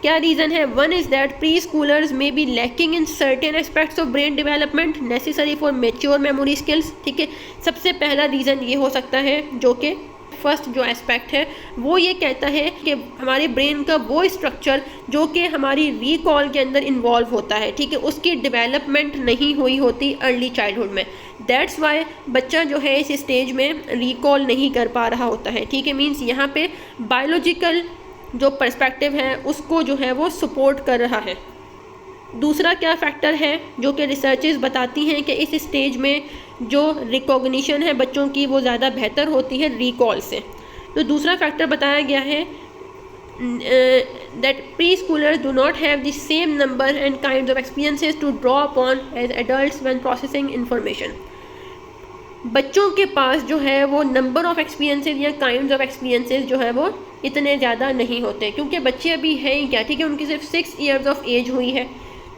क्या रीज़न है, one is that pre schoolers may be lacking in certain aspects of brain development necessary for mature memory skills, ठीक है, सबसे पहला रीज़न ये हो सकता है जो कि फर्स्ट जो एस्पेक्ट है वो ये कहता है कि हमारे ब्रेन का वो स्ट्रक्चर जो कि हमारी रिकॉल के अंदर इन्वॉल्व होता है, ठीक है, उसकी डेवलपमेंट नहीं हुई होती अर्ली चाइल्डहुड में। दैट्स वाई बच्चा जो है इस स्टेज में रिकॉल नहीं कर पा रहा होता है, ठीक है, मीन्स यहाँ पे बायोलॉजिकल जो पर्सपेक्टिव है उसको जो है वो सपोर्ट कर रहा है। दूसरा क्या फैक्टर है जो कि रिसर्चेस बताती हैं कि इस स्टेज में जो रिकॉग्निशन है बच्चों की वो ज़्यादा बेहतर होती है रिकॉल से। तो दूसरा फैक्टर बताया गया है that preschoolers do not have the same number and kinds of experiences to draw upon as adults when processing information। बच्चों के पास जो है वो नंबर ऑफ़ एक्सपीरियंसेस या काइंड्स ऑफ एक्सपीरियंसेस जो है वो इतने ज़्यादा नहीं होते, क्योंकि बच्चे अभी है ही क्या, ठीक है, उनकी सिर्फ 6 ईयर्स ऑफ एज हुई है।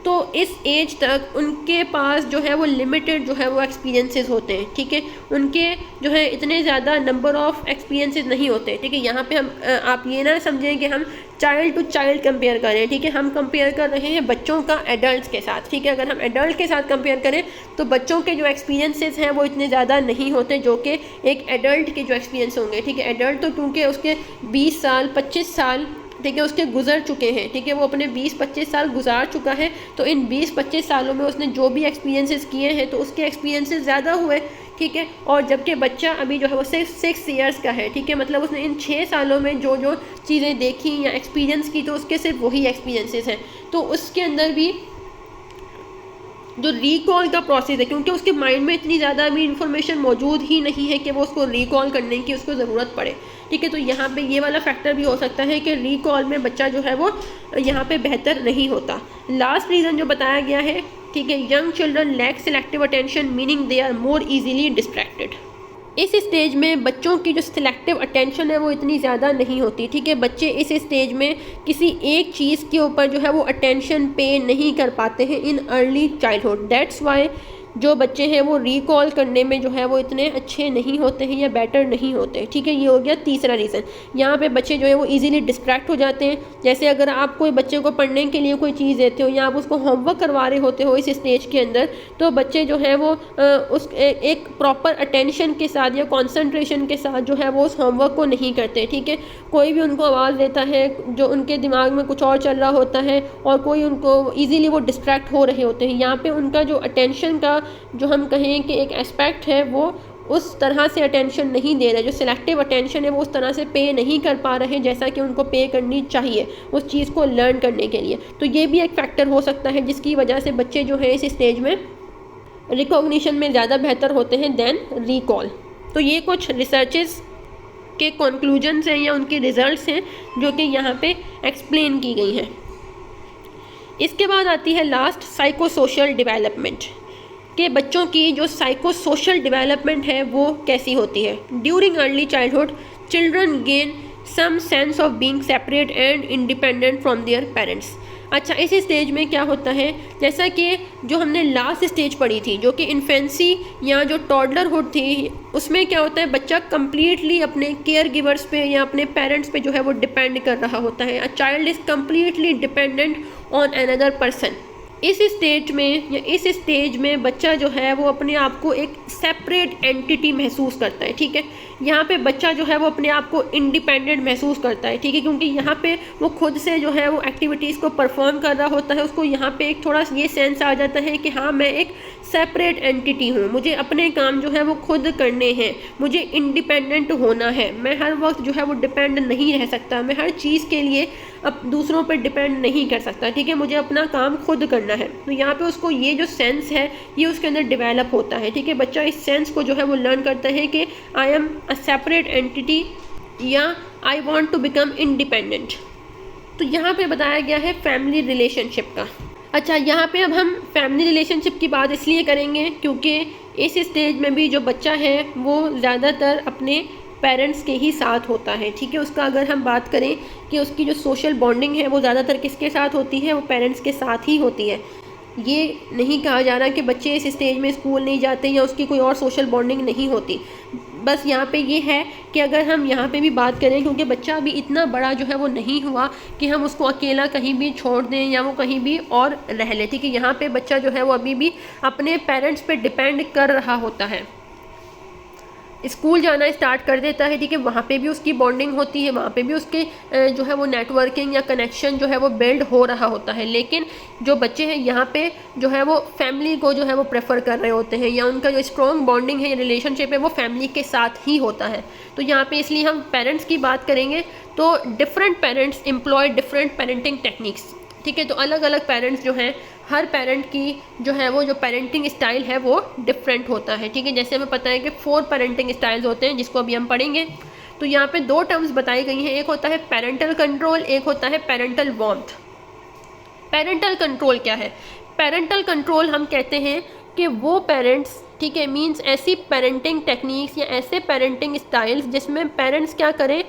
तो इस एज तक उनके पास जो है वो लिमिटेड जो है वो एक्सपीरियंसेस होते हैं, ठीक है, उनके जो है इतने ज़्यादा नंबर ऑफ़ एक्सपीरियंसेस नहीं होते, ठीक है। यहाँ पे हम आप ये ना समझें कि हम चाइल्ड टू चाइल्ड कंपेयर करें, ठीक है, हम कंपेयर कर रहे हैं बच्चों का एडल्ट के साथ, ठीक है। अगर हम एडल्ट के साथ कंपेयर करें तो बच्चों के जो एक्सपीरियंसेस हैं वो इतने ज़्यादा नहीं होते जो कि एक एडल्ट के जो एक्सपीरियंस होंगे, ठीक है। एडल्ट तो क्योंकि उसके 20 साल 25 साल, ठीक है, उसके गुजर चुके हैं, ठीक है, वो अपने 20-25 साल गुजार चुका है, तो इन 20-25 सालों में उसने जो भी एक्सपीरियंसेस किए हैं तो उसके एक्सपीरियंसेस ज़्यादा हुए, ठीक है। और जबकि बच्चा अभी जो है वो 6 ईयर्स का है, ठीक है, मतलब उसने इन 6 सालों में जो जो चीज़ें देखी या एक्सपीरियंस की तो उसके सिर्फ वही एक्सपीरियंसेस हैं। तो उसके अंदर भी जो रिकॉल का प्रोसेस है, क्योंकि उसके माइंड में इतनी ज़्यादा अभी इन्फॉर्मेशन मौजूद ही नहीं है कि वो उसको रिकॉल करने की उसको ज़रूरत पड़े, ठीक है। तो यहाँ पे ये वाला फैक्टर भी हो सकता है कि रिकॉल में बच्चा जो है वो यहाँ पे बेहतर नहीं होता। लास्ट रीज़न जो बताया गया है, ठीक है, young children lack selective attention meaning they are more easily distracted. इस स्टेज में बच्चों की जो सिलेक्टिव अटेंशन है वो इतनी ज़्यादा नहीं होती, ठीक है। बच्चे इस स्टेज में किसी एक चीज़ के ऊपर जो है वो अटेंशन पे नहीं कर पाते हैं in early childhood. That's why जो बच्चे हैं वो रिकॉल करने में जो है वो इतने अच्छे नहीं होते हैं या बेटर नहीं होते, ठीक है। ये हो गया तीसरा रीज़न। यहाँ पे बच्चे जो है वो इजीली डिस्ट्रैक्ट हो जाते हैं। जैसे अगर आप कोई बच्चे को पढ़ने के लिए कोई चीज़ देते हो या आप उसको होमवर्क करवा रहे होते हो इस स्टेज के अंदर, तो बच्चे जो है वो एक प्रॉपर अटेंशन के साथ या कॉन्सेंट्रेशन के साथ जो है वो उस होमवर्क को नहीं करते, ठीक है। कोई भी उनको आवाज़ देता है जो उनके दिमाग में कुछ और चल रहा होता है और कोई उनको ईज़िली वो डिस्ट्रैक्ट हो रहे होते हैं। यहाँ पे उनका जो अटेंशन का जो हम कहें कि एक एस्पेक्ट है वो उस तरह से अटेंशन नहीं दे रहे, जो सिलेक्टिव अटेंशन है वो उस तरह से पे नहीं कर पा रहे जैसा कि उनको पे करनी चाहिए उस चीज़ को लर्न करने के लिए। तो ये भी एक फैक्टर हो सकता है जिसकी वजह से बच्चे जो है इस स्टेज में रिकॉग्निशन में ज़्यादा बेहतर होते हैं देन रिकॉल। तो ये कुछ रिसर्चेस के कंक्लूजन्स हैं या उनके रिजल्ट्स हैं जो कि यहाँ पे एक्सप्लेन की गई हैं। इसके बाद आती है लास्ट साइको सोशल डेवलपमेंट, कि बच्चों की जो साइको सोशल डेवलपमेंट है वो कैसी होती है। During early childhood children gain some sense of being separate and independent from their parents. अच्छा, इस स्टेज में क्या होता है, जैसा कि जो हमने लास्ट स्टेज पढ़ी थी जो कि इन्फेंसी या जो टॉडलरहुड थी, उसमें क्या होता है बच्चा कम्प्लीटली अपने केयर गिवर्स पे या अपने पेरेंट्स पे जो है वो डिपेंड कर रहा होता है। A child is completely dependent on another person. इस स्टेज में या इस स्टेज में बच्चा जो है वो अपने आप को एक सेपरेट एंटिटी महसूस करता है, ठीक है। यहाँ पे बच्चा जो है वो अपने आप को इंडिपेंडेंट महसूस करता है, ठीक है, क्योंकि यहाँ पे वो खुद से जो है वो एक्टिविटीज़ को परफॉर्म कर रहा होता है। उसको यहाँ पे एक थोड़ा ये सेंस आ जाता है कि हाँ मैं एक सेपरेट एंटिटी हूँ, मुझे अपने काम जो है वो खुद करने हैं, मुझे इंडिपेंडेंट होना है, मैं हर वक्त जो है वो डिपेंड नहीं रह सकता, मैं हर चीज़ के लिए अब दूसरों पर डिपेंड नहीं कर सकता, ठीक है, मुझे अपना काम खुद करना है। तो यहाँ पे उसको ये जो सेंस है ये उसके अंदर डेवलप होता है, ठीक है। बच्चा इस सेंस को जो है वो लर्न करता है कि I am a separate entity या I want to become independent. तो यहाँ पे बताया गया है फैमिली रिलेशनशिप का। अच्छा, यहाँ पे अब हम फैमिली रिलेशनशिप की बात इसलिए करेंगे क्योंकि इस स्टेज में भी जो बच्चा है वो ज़्यादातर अपने पेरेंट्स के ही साथ होता है, ठीक है। उसका अगर हम बात करें कि उसकी जो सोशल बॉन्डिंग है वो ज़्यादातर किसके साथ होती है, वो पेरेंट्स के साथ ही होती है। ये नहीं कहा जा रहा कि बच्चे इस स्टेज में स्कूल नहीं जाते या उसकी कोई और सोशल बॉन्डिंग नहीं होती, बस यहाँ पे ये है कि अगर हम यहाँ पे भी बात करें, क्योंकि बच्चा अभी इतना बड़ा जो है वो नहीं हुआ कि हम उसको अकेला कहीं भी छोड़ दें या वो कहीं भी और रह ले, ठीक है। यहाँ पे बच्चा जो है वो अभी भी अपने पेरेंट्स पे डिपेंड कर रहा होता है। स्कूल जाना स्टार्ट कर देता है, ठीक है, वहाँ पे भी उसकी बॉन्डिंग होती है, वहाँ पे भी उसके जो है वो नेटवर्किंग या कनेक्शन जो है वो बिल्ड हो रहा होता है। लेकिन जो बच्चे हैं यहाँ पे जो है वो फैमिली को जो है वो प्रेफर कर रहे होते हैं या उनका जो स्ट्रॉन्ग बॉन्डिंग है या रिलेशनशिप है वो फैमिली के साथ ही होता है। तो यहाँ पे इसलिए हम पेरेंट्स की बात करेंगे तो different parents employ different parenting techniques, ठीक है। तो अलग अलग पेरेंट्स जो हैं हर पेरेंट की जो है वो जो पेरेंटिंग स्टाइल है वो डिफरेंट होता है, ठीक है। जैसे हमें पता है कि 4 पेरेंटिंग स्टाइल्स होते हैं, जिसको अभी हम पढ़ेंगे। तो यहाँ पे 2 टर्म्स बताई गई हैं, एक होता है पेरेंटल कंट्रोल, एक होता है पेरेंटल वार्मथ। पेरेंटल कंट्रोल क्या है? पेरेंटल कंट्रोल हम कहते हैं कि वो पेरेंट्स, ठीक है, मीन्स ऐसी पेरेंटिंग टेक्निक्स या ऐसे पेरेंटिंग स्टाइल्स जिसमें पेरेंट्स क्या करें,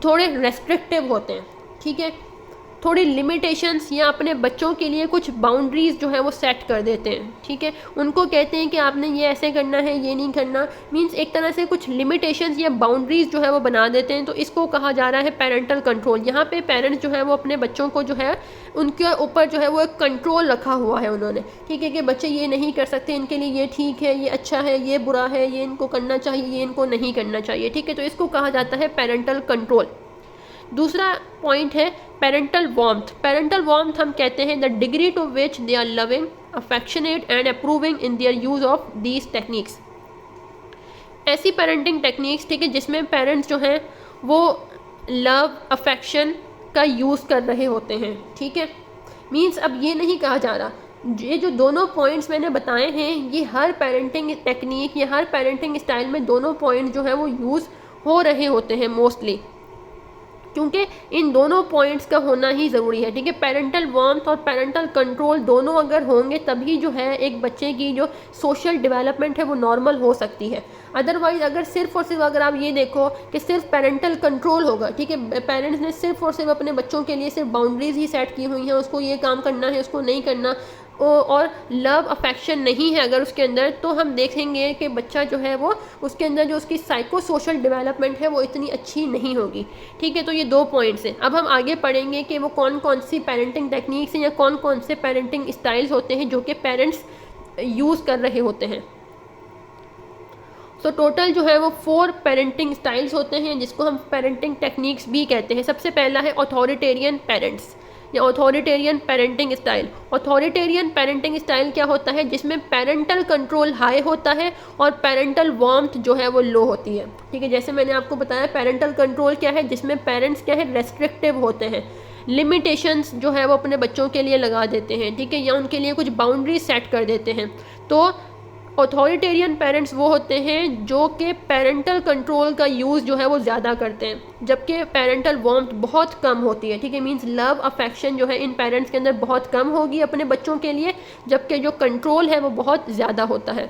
थोड़े रेस्ट्रिक्टिव होते हैं, ठीक है, थोड़ी लिमिटेशंस या अपने बच्चों के लिए कुछ बाउंड्रीज जो है वो सेट कर देते हैं, ठीक है। उनको कहते हैं कि आपने ये ऐसे करना है, ये नहीं करना, मीन्स एक तरह से कुछ लिमिटेशंस या बाउंड्रीज जो है वो बना देते हैं। तो इसको कहा जा रहा है पेरेंटल कंट्रोल। यहाँ पे पेरेंट्स जो है वो अपने बच्चों को जो है उनके ऊपर जो है वो एक कंट्रोल रखा हुआ है उन्होंने, ठीक है, कि बच्चे ये नहीं कर सकते, इनके लिए ये ठीक है, ये अच्छा है, ये बुरा है, ये इनको करना चाहिए, ये इनको नहीं करना चाहिए, ठीक है। तो इसको कहा जाता है पेरेंटल कंट्रोल। दूसरा पॉइंट है पेरेंटल वार्मथ। पेरेंटल वार्मथ हम कहते हैं the degree to which they are loving, affectionate and approving in their use of these techniques. ऐसी पेरेंटिंग टेक्निक्स, ठीक है, जिसमें पेरेंट्स जो हैं वो लव, अफेक्शन का यूज़ कर रहे होते हैं, ठीक है। मीन्स अब ये नहीं कहा जा रहा, ये जो दोनों पॉइंट्स मैंने बताए हैं ये हर पेरेंटिंग टेक्निक या हर पेरेंटिंग स्टाइल में दोनों पॉइंट जो है वो यूज़ हो रहे होते हैं मोस्टली, क्योंकि इन दोनों पॉइंट्स का होना ही ज़रूरी है, ठीक है। पेरेंटल वार्मथ और पेरेंटल कंट्रोल दोनों अगर होंगे तभी जो है एक बच्चे की जो सोशल डेवलपमेंट है वो नॉर्मल हो सकती है। अदरवाइज़ अगर सिर्फ और सिर्फ अगर आप ये देखो कि सिर्फ पेरेंटल कंट्रोल होगा, ठीक है, पेरेंट्स ने सिर्फ और सिर्फ अपने बच्चों के लिए सिर्फ बाउंड्रीज ही सेट की हुई हैं, उसको ये काम करना है, उसको नहीं करना, और लव अफेक्शन नहीं है अगर उसके अंदर, तो हम देखेंगे कि बच्चा जो है वो उसके अंदर जो उसकी साइको सोशल डेवलपमेंट है वो इतनी अच्छी नहीं होगी, ठीक है। तो ये 2 पॉइंट्स हैं। अब हम आगे पढ़ेंगे कि वो कौन कौन सी पेरेंटिंग टेक्निक्स हैं या कौन कौन से पेरेंटिंग स्टाइल्स होते हैं जो कि पेरेंट्स यूज़ कर रहे होते हैं। तो टोटल जो है वो 4 पेरेंटिंग स्टाइल्स होते हैं, जिसको हम पेरेंटिंग टेक्निक्स भी कहते हैं। सबसे पहला है ऑथोरिटेरियन पेरेंट्स या authoritarian parenting style. Authoritarian parenting style क्या होता है? जिसमें पेरेंटल कंट्रोल हाई होता है और पेरेंटल वार्मथ जो है वो लो होती है, ठीक है। जैसे मैंने आपको बताया पेरेंटल कंट्रोल क्या है, जिसमें पेरेंट्स क्या है, रेस्ट्रिक्टिव होते हैं, लिमिटेशंस जो है वो अपने बच्चों के लिए लगा देते हैं, ठीक है, या उनके लिए कुछ बाउंड्री सेट कर देते हैं। तो ऑथोरिटेरियन पेरेंट्स वो होते हैं जो कि पेरेंटल कंट्रोल का यूज़ जो है वो ज़्यादा करते हैं, जबकि पेरेंटल वार्मथ बहुत कम होती है, ठीक है। मींस लव अफेक्शन जो है इन पेरेंट्स के अंदर बहुत कम होगी अपने बच्चों के लिए, जबकि जो कंट्रोल है वो बहुत ज़्यादा होता है।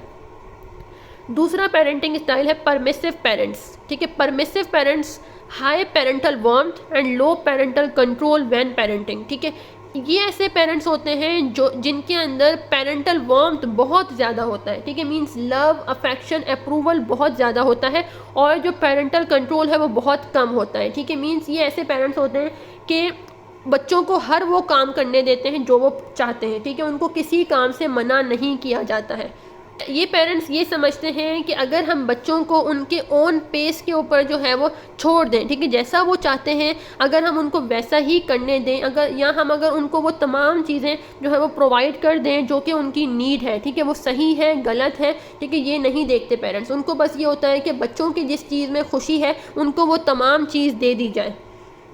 दूसरा पेरेंटिंग स्टाइल है परमिसिव पेरेंट्स, ठीक है। Permissive parents high parental warmth and low parental control when parenting, ठीक है। ये ऐसे पेरेंट्स होते हैं जो जिनके अंदर पेरेंटल वार्मथ बहुत ज़्यादा होता है, ठीक है, मींस लव अफेक्शन अप्रूवल बहुत ज़्यादा होता है, और जो पेरेंटल कंट्रोल है वो बहुत कम होता है, ठीक है। मींस ये ऐसे पेरेंट्स होते हैं कि बच्चों को हर वो काम करने देते हैं जो वो चाहते हैं, ठीक है, उनको किसी काम से मना नहीं किया जाता है। ये पेरेंट्स ये समझते हैं कि अगर हम बच्चों को उनके ओन पेस के ऊपर जो है वो छोड़ दें, ठीक है, जैसा वो चाहते हैं अगर हम उनको वैसा ही करने दें, अगर उनको वो तमाम चीज़ें जो है वो प्रोवाइड कर दें जो कि उनकी नीड है, ठीक है, वो सही है गलत है, ठीक है, ये नहीं देखते पेरेंट्स। उनको बस ये होता है कि बच्चों की जिस चीज़ में खुशी है उनको वो तमाम चीज़ दे दी जाए,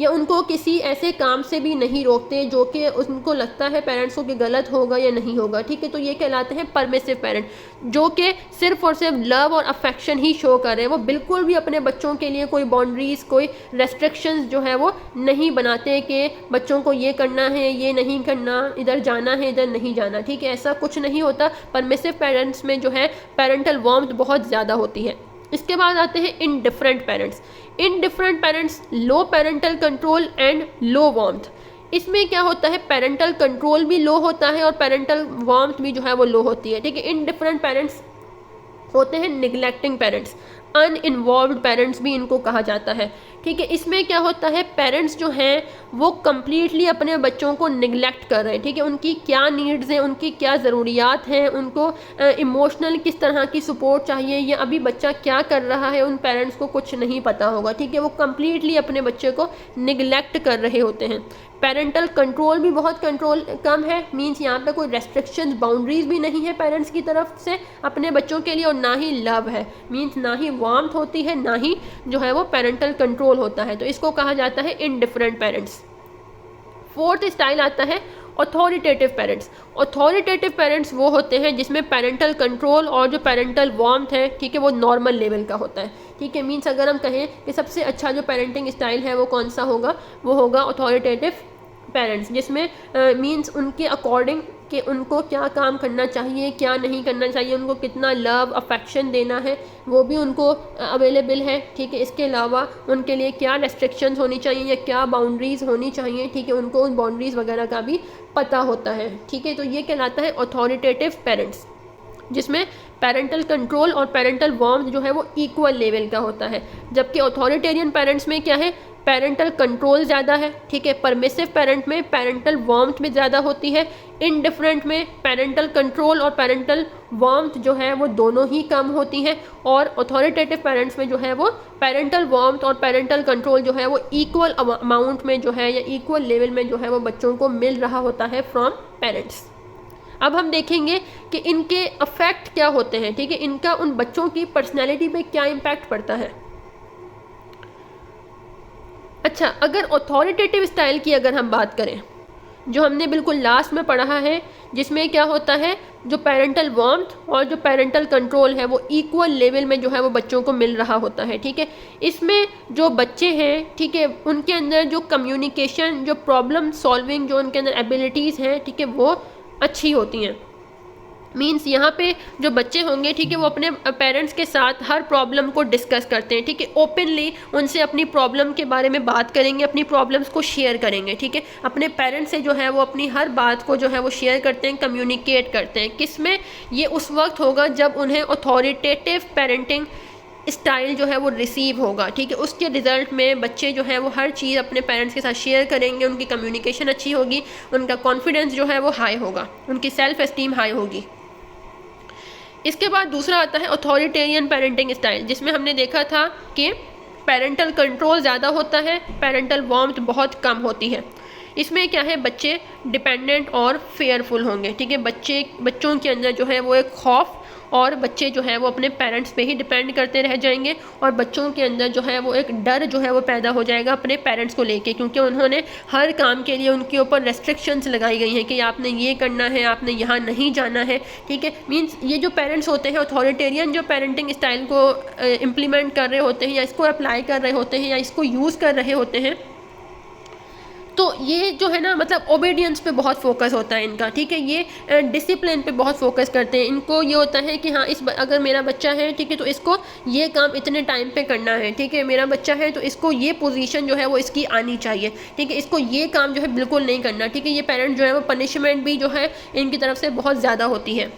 या उनको किसी ऐसे काम से भी नहीं रोकते जो कि उनको लगता है पेरेंट्स को कि गलत होगा या नहीं होगा, ठीक है। तो ये कहलाते हैं परमिसिव पेरेंट, जो कि सिर्फ और सिर्फ लव और अफेक्शन ही शो कर रहे हैं। वो बिल्कुल भी अपने बच्चों के लिए कोई बाउंड्रीज़, कोई रेस्ट्रिक्शंस जो है वो नहीं बनाते कि बच्चों को ये करना है, ये नहीं करना, इधर जाना है, इधर नहीं जाना, ठीक है, ऐसा कुछ नहीं होता। परमिसिव पेरेंट्स में जो है पेरेंटल वार्मथ बहुत ज़्यादा होती है। इसके बाद आते हैं indifferent parents. Indifferent parents low parental control and low warmth. इसमें क्या होता है, पेरेंटल कंट्रोल भी लो होता है और पेरेंटल वार्मथ भी जो है वो लो होती है, ठीक है। इनडिफरेंट पेरेंट्स होते हैं निगलेक्टिंग पेरेंट्स, अनइन्वॉल्व्ड पेरेंट्स भी इनको कहा जाता है, ठीक है। इसमें क्या होता है, पेरेंट्स जो हैं वो कम्प्लीटली अपने बच्चों को निगलेक्ट कर रहे हैं, ठीक है, उनकी क्या नीड्स हैं, उनकी क्या ज़रूरियात हैं, उनको इमोशनल किस तरह की सपोर्ट चाहिए, या अभी बच्चा क्या कर रहा है उन पेरेंट्स को कुछ नहीं पता होगा, ठीक है। वो कम्प्लीटली अपने बच्चे को निगलेक्ट कर रहे होते हैं। पेरेंटल कंट्रोल भी बहुत कम है, मींस यहाँ पे कोई रेस्ट्रिक्शंस, बाउंड्रीज भी नहीं है पेरेंट्स की तरफ से अपने बच्चों के लिए, और ना ही लव है, मींस ना ही वार्मथ होती है, ना ही जो है वो पेरेंटल कंट्रोल होता है। तो इसको कहा जाता है इनडिफरेंट पेरेंट्स। फोर्थ स्टाइल आता है अथॉरिटेटिव पेरेंट्स। अथॉरिटेटिव पेरेंट्स वो होते हैं जिसमें पेरेंटल कंट्रोल और जो पेरेंटल वार्मथ है, ठीक है, वो नॉर्मल लेवल का होता है, ठीक है। मीन्स अगर हम कहें कि सबसे अच्छा जो पेरेंटिंग स्टाइल है वो कौन सा होगा, वो होगा अथॉरिटेटिव पेरेंट्स, जिसमें मीन्स उनके अकॉर्डिंग कि उनको क्या काम करना चाहिए, क्या नहीं करना चाहिए, उनको कितना लव अफेक्शन देना है, वो भी उनको अवेलेबल है, ठीक है। इसके अलावा उनके लिए क्या रेस्ट्रिक्शंस होनी चाहिए या क्या बाउंड्रीज़ होनी चाहिए, ठीक है, उनको उन बाउंड्रीज़ वगैरह का भी पता होता है, ठीक है। तो ये कहलाता है अथॉरिटेटिव पेरेंट्स, जिसमें पेरेंटल कंट्रोल और पेरेंटल वार्मथ जो है वो इक्वल लेवल का होता है। जबकि अथॉरिटेरियन पेरेंट्स में क्या है, पेरेंटल कंट्रोल ज़्यादा है, ठीक है। परमिसिव पेरेंट में पेरेंटल वार्मथ में ज़्यादा होती है। इनडिफरेंट में पेरेंटल कंट्रोल और पेरेंटल वार्मथ जो है वो दोनों ही कम होती हैं। और अथॉरिटेटिव पेरेंट्स में जो है वो पेरेंटल वार्मथ और पेरेंटल कंट्रोल जो है वो इक्वल अमाउंट में जो है या इक्वल लेवल में जो है वो बच्चों को मिल रहा होता है फ्रॉम पेरेंट्स। अब हम देखेंगे कि इनके अफेक्ट क्या होते हैं, ठीक है, इनका उन बच्चों की पर्सनैलिटी पे क्या इम्पैक्ट पड़ता है। अच्छा, अगर अथॉरिटेटिव स्टाइल की अगर हम बात करें, जो हमने बिल्कुल लास्ट में पढ़ा है, जिसमें क्या होता है, जो पेरेंटल वार्मथ और जो पेरेंटल कंट्रोल है वो इक्वल लेवल में जो है वो बच्चों को मिल रहा होता है, ठीक है। इसमें जो बच्चे हैं, ठीक है, उनके अंदर जो कम्युनिकेशन, जो प्रॉब्लम सॉल्विंग, जो उनके अंदर एबिलिटीज़ हैं, ठीक है, वो अच्छी होती हैं। मीन्स यहाँ पे जो बच्चे होंगे, ठीक है, वो अपने पेरेंट्स के साथ हर प्रॉब्लम को डिस्कस करते हैं, ठीक है, ओपनली उनसे अपनी प्रॉब्लम के बारे में बात करेंगे, अपनी प्रॉब्लम्स को शेयर करेंगे, ठीक है। अपने पेरेंट्स से जो है वो अपनी हर बात को जो है वो शेयर करते हैं, कम्युनिकेट करते हैं। किस में, ये उस वक्त होगा जब उन्हें अथॉरिटेटिव पेरेंटिंग स्टाइल जो है वो रिसीव होगा, ठीक है। उसके रिज़ल्ट में बच्चे जो है वो हर चीज़ अपने पेरेंट्स के साथ शेयर करेंगे, उनकी कम्युनिकेशन अच्छी होगी, उनका कॉन्फिडेंस जो है वो हाई होगा, उनकी सेल्फ एस्टीम हाई होगी। इसके बाद दूसरा आता है अथॉरिटेरियन पेरेंटिंग स्टाइल, जिसमें हमने देखा था कि पेरेंटल कंट्रोल ज़्यादा होता है, पेरेंटल वार्मथ बहुत कम होती है। इसमें क्या है, बच्चे डिपेंडेंट और फेयरफुल होंगे, ठीक है। बच्चों के अंदर जो है वो एक खौफ, और बच्चे जो है वो अपने पेरेंट्स पे ही डिपेंड करते रह जाएंगे, और बच्चों के अंदर जो है वो एक डर जो है वो पैदा हो जाएगा अपने पेरेंट्स को लेके, क्योंकि उन्होंने हर काम के लिए उनके ऊपर रेस्ट्रिक्शंस लगाई गई हैं कि आपने ये करना है, आपने यहाँ नहीं जाना है, ठीक है। मीन्स ये जो पेरेंट्स होते हैं, अथॉरिटेरियन जो पेरेंटिंग स्टाइल को इम्प्लीमेंट कर रहे होते हैं या इसको अप्लाई कर रहे होते हैं या इसको यूज़ कर रहे होते हैं, तो ये जो है ना, मतलब ओबीडियंस पे बहुत फोकस होता है इनका, ठीक है। ये डिसिप्लिन पे बहुत फोकस करते हैं। इनको ये होता है कि हाँ, अगर मेरा बच्चा है, ठीक है, तो इसको ये काम इतने टाइम पे करना है, ठीक है। मेरा बच्चा है तो इसको ये पोजीशन जो है वो इसकी आनी चाहिए, ठीक है। इसको ये काम जो है बिल्कुल नहीं करना, ठीक है। ये पेरेंट जो है वो पनिशमेंट भी जो है इनकी तरफ से बहुत ज़्यादा होती है,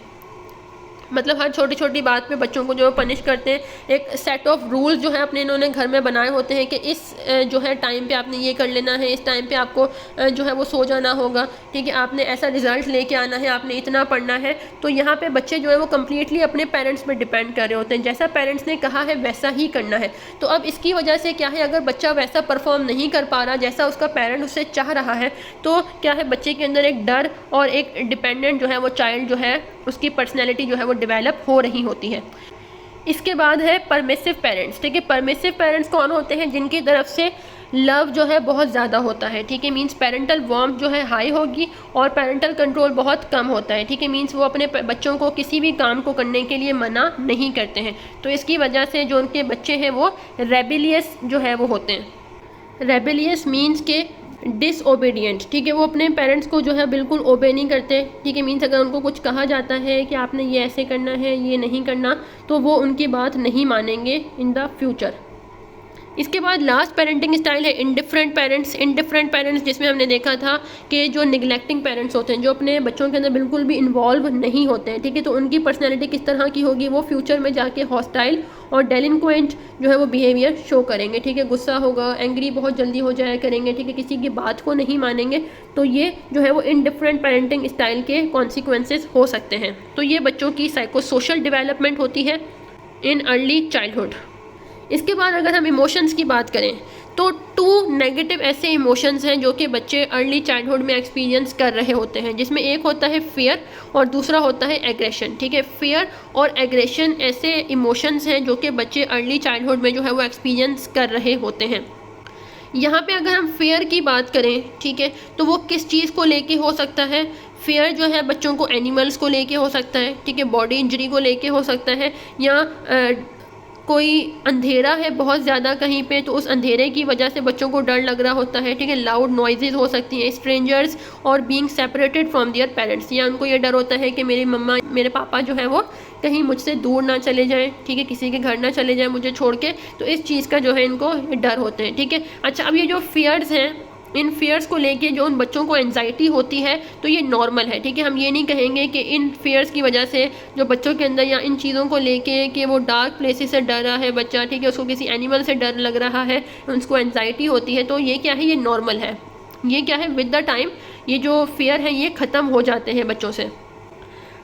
मतलब हर छोटी छोटी बात पे बच्चों को जो पनिश करते हैं। एक सेट ऑफ रूल्स जो है अपने इन्होंने घर में बनाए होते हैं कि इस जो है टाइम पे आपने ये कर लेना है, इस टाइम पे आपको जो है वो सो जाना होगा, ठीक है, आपने ऐसा रिजल्ट लेके आना है, आपने इतना पढ़ना है। तो यहाँ पे बच्चे जो है वो कम्प्लीटली अपने पेरेंट्स पे डिपेंड कर रहे होते हैं, जैसा पेरेंट्स ने कहा है वैसा ही करना है। तो अब इसकी वजह से क्या है, अगर बच्चा वैसा परफॉर्म नहीं कर पा रहा जैसा उसका पेरेंट उससे चाह रहा है, तो क्या है, बच्चे के अंदर एक डर और एक डिपेंडेंट जो है वो चाइल्ड जो है उसकी पर्सनैलिटी जो है वो डेवलप हो रही होती है। इसके बाद है परमिसिव पेरेंट्स, ठीक है। परमिसिव पेरेंट्स कौन होते हैं, जिनकी तरफ से लव जो है बहुत ज़्यादा होता है, ठीक है। मीन्स पेरेंटल वार्मथ जो है हाई होगी और पेरेंटल कंट्रोल बहुत कम होता है, ठीक है। मीन्स वो अपने बच्चों को किसी भी काम को करने के लिए मना नहीं करते हैं। तो इसकी वजह से जो उनके बच्चे हैं वो रेबिलियस जो है वो होते हैं। रेबिलियस मीन्स के डिसओबीडियंट, ठीक है, वो अपने पेरेंट्स को जो है बिल्कुल ओबे नहीं करते, ठीक है। मीन्स अगर उनको कुछ कहा जाता है कि आपने ये ऐसे करना है, ये नहीं करना, तो वो उनकी बात नहीं मानेंगे इन द फ्यूचर। इसके बाद लास्ट पेरेंटिंग स्टाइल है इंडिफरेंट पेरेंट्स। इंडिफरेंट पेरेंट्स जिसमें हमने देखा था कि जो निगलेक्टिंग पेरेंट्स होते हैं, जो अपने बच्चों के अंदर बिल्कुल भी इन्वॉल्व नहीं होते हैं, ठीक है, तो उनकी पर्सनैलिटी किस तरह की होगी, वो फ्यूचर में जाके हॉस्टाइल और डेलिंक्वेंट जो है वो बिहेवियर शो करेंगे, ठीक है। गुस्सा होगा, एंग्री बहुत जल्दी हो जाया करेंगे, ठीक है, किसी की बात को नहीं मानेंगे। तो ये जो है वो इंडिफरेंट पेरेंटिंग स्टाइल के कॉन्सिक्वेंसेस हो सकते हैं। तो ये बच्चों की साइको सोशल डेवलपमेंट होती है इन अर्ली चाइल्डहुड। इसके बाद अगर हम इमोशंस की बात करें, तो 2 नेगेटिव ऐसे इमोशंस हैं जो कि बच्चे अर्ली चाइल्डहुड में एक्सपीरियंस कर रहे होते हैं, जिसमें एक होता है फियर और दूसरा होता है एग्रेशन, ठीक है। फियर और एग्रेशन ऐसे इमोशंस हैं जो कि बच्चे अर्ली चाइल्डहुड में जो है वो एक्सपीरियंस कर रहे होते हैं। यहाँ पे अगर हम फेयर की बात करें, ठीक है, तो वो किस चीज़ को लेके हो सकता है? फेयर जो है बच्चों को एनिमल्स को लेके हो सकता है, ठीक है, बॉडी इंजरी को लेके हो सकता है, या कोई अंधेरा है बहुत ज़्यादा कहीं पे, तो उस अंधेरे की वजह से बच्चों को डर लग रहा होता है, ठीक है, लाउड नॉइजेज़ हो सकती हैं, स्ट्रेंजर्स और being separated from their parents, या उनको ये डर होता है कि मेरी मम्मा मेरे पापा जो है वो कहीं मुझसे दूर ना चले जाएं, ठीक है, किसी के घर ना चले जाएं मुझे छोड़ के, तो इस चीज़ का जो है इनको डर होते हैं, ठीक है। अच्छा, अब ये जो फियर्स हैं, इन फियर्स को लेके जो उन बच्चों को एंजाइटी होती है, तो ये नॉर्मल है, ठीक है। हम ये नहीं कहेंगे कि इन फियर्स की वजह से जो बच्चों के अंदर या इन चीज़ों को लेके कि वो डार्क प्लेसेस से डर रहा है बच्चा, ठीक है, उसको किसी एनिमल से डर लग रहा है, उसको एंजाइटी होती है, तो ये क्या है, ये नॉर्मल है। ये क्या है, विद द टाइम ये जो फियर है ये ख़त्म हो जाते हैं बच्चों से।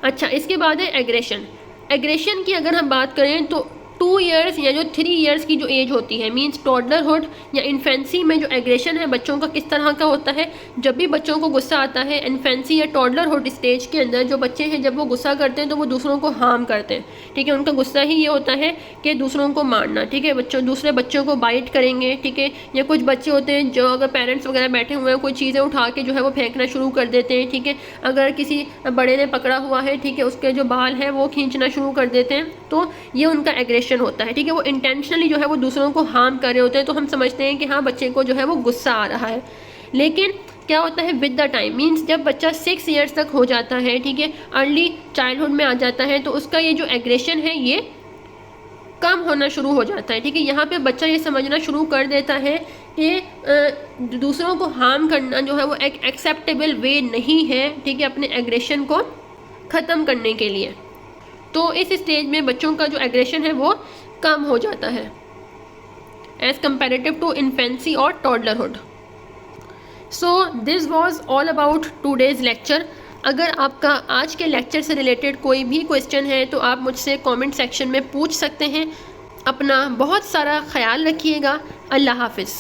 अच्छा, इसके बाद है एग्रेशन। एग्रेशन की अगर हम बात करें तो 2 ईयर्स या जो 3 ईयर्स की जो एज होती है, मींस टॉडलरहुड या इन्फेंसी में जो एग्रेशन है बच्चों का किस तरह का होता है? जब भी बच्चों को गुस्सा आता है, इन्फेंसी या टॉडलरहुड स्टेज के अंदर जो बच्चे हैं जब वो गुस्सा करते हैं तो वो दूसरों को हार्म करते हैं, ठीक है। उनका गुस्सा ही ये होता है कि दूसरों को मारना, ठीक है, दूसरे बच्चों को बाइट करेंगे, ठीक है। या कुछ बच्चे होते हैं जो अगर पेरेंट्स वगैरह बैठे हुए हैं, कोई चीज़ें उठा के जो है वो फेंकना शुरू कर देते हैं, ठीक है। अगर किसी बड़े ने पकड़ा हुआ है, ठीक है, उसके जो बाल हैं वो खींचना शुरू कर देते हैं, तो ये उनका एग्रेशन होता है, ठीक है। वो इंटेंशनली जो है वो दूसरों को हार्म कर रहे होते हैं, तो हम समझते हैं कि हाँ बच्चे को जो है वो गुस्सा आ रहा है। लेकिन क्या होता है विद द टाइम, मींस जब बच्चा 6 ईयर्स तक हो जाता है, ठीक है, अर्ली चाइल्डहुड में आ जाता है, तो उसका ये जो एग्रेशन है ये कम होना शुरू हो जाता है, ठीक है। यहाँ पे बच्चा ये समझना शुरू कर देता है कि दूसरों को हार्म करना जो है वो एक एक्सेप्टेबल वे नहीं है, ठीक है, अपने एग्रेशन को ख़त्म करने के लिए। तो इस स्टेज में बच्चों का जो एग्रेशन है वो कम हो जाता है एज कंपेरेटिव टू इन्फेंसी और toddlerhood. So this was all about today's lecture. अगर आपका आज के लेक्चर से रिलेटेड कोई भी क्वेश्चन है तो आप मुझसे कमेंट सेक्शन में पूछ सकते हैं। अपना बहुत सारा ख्याल रखिएगा। अल्लाह हाफिज़।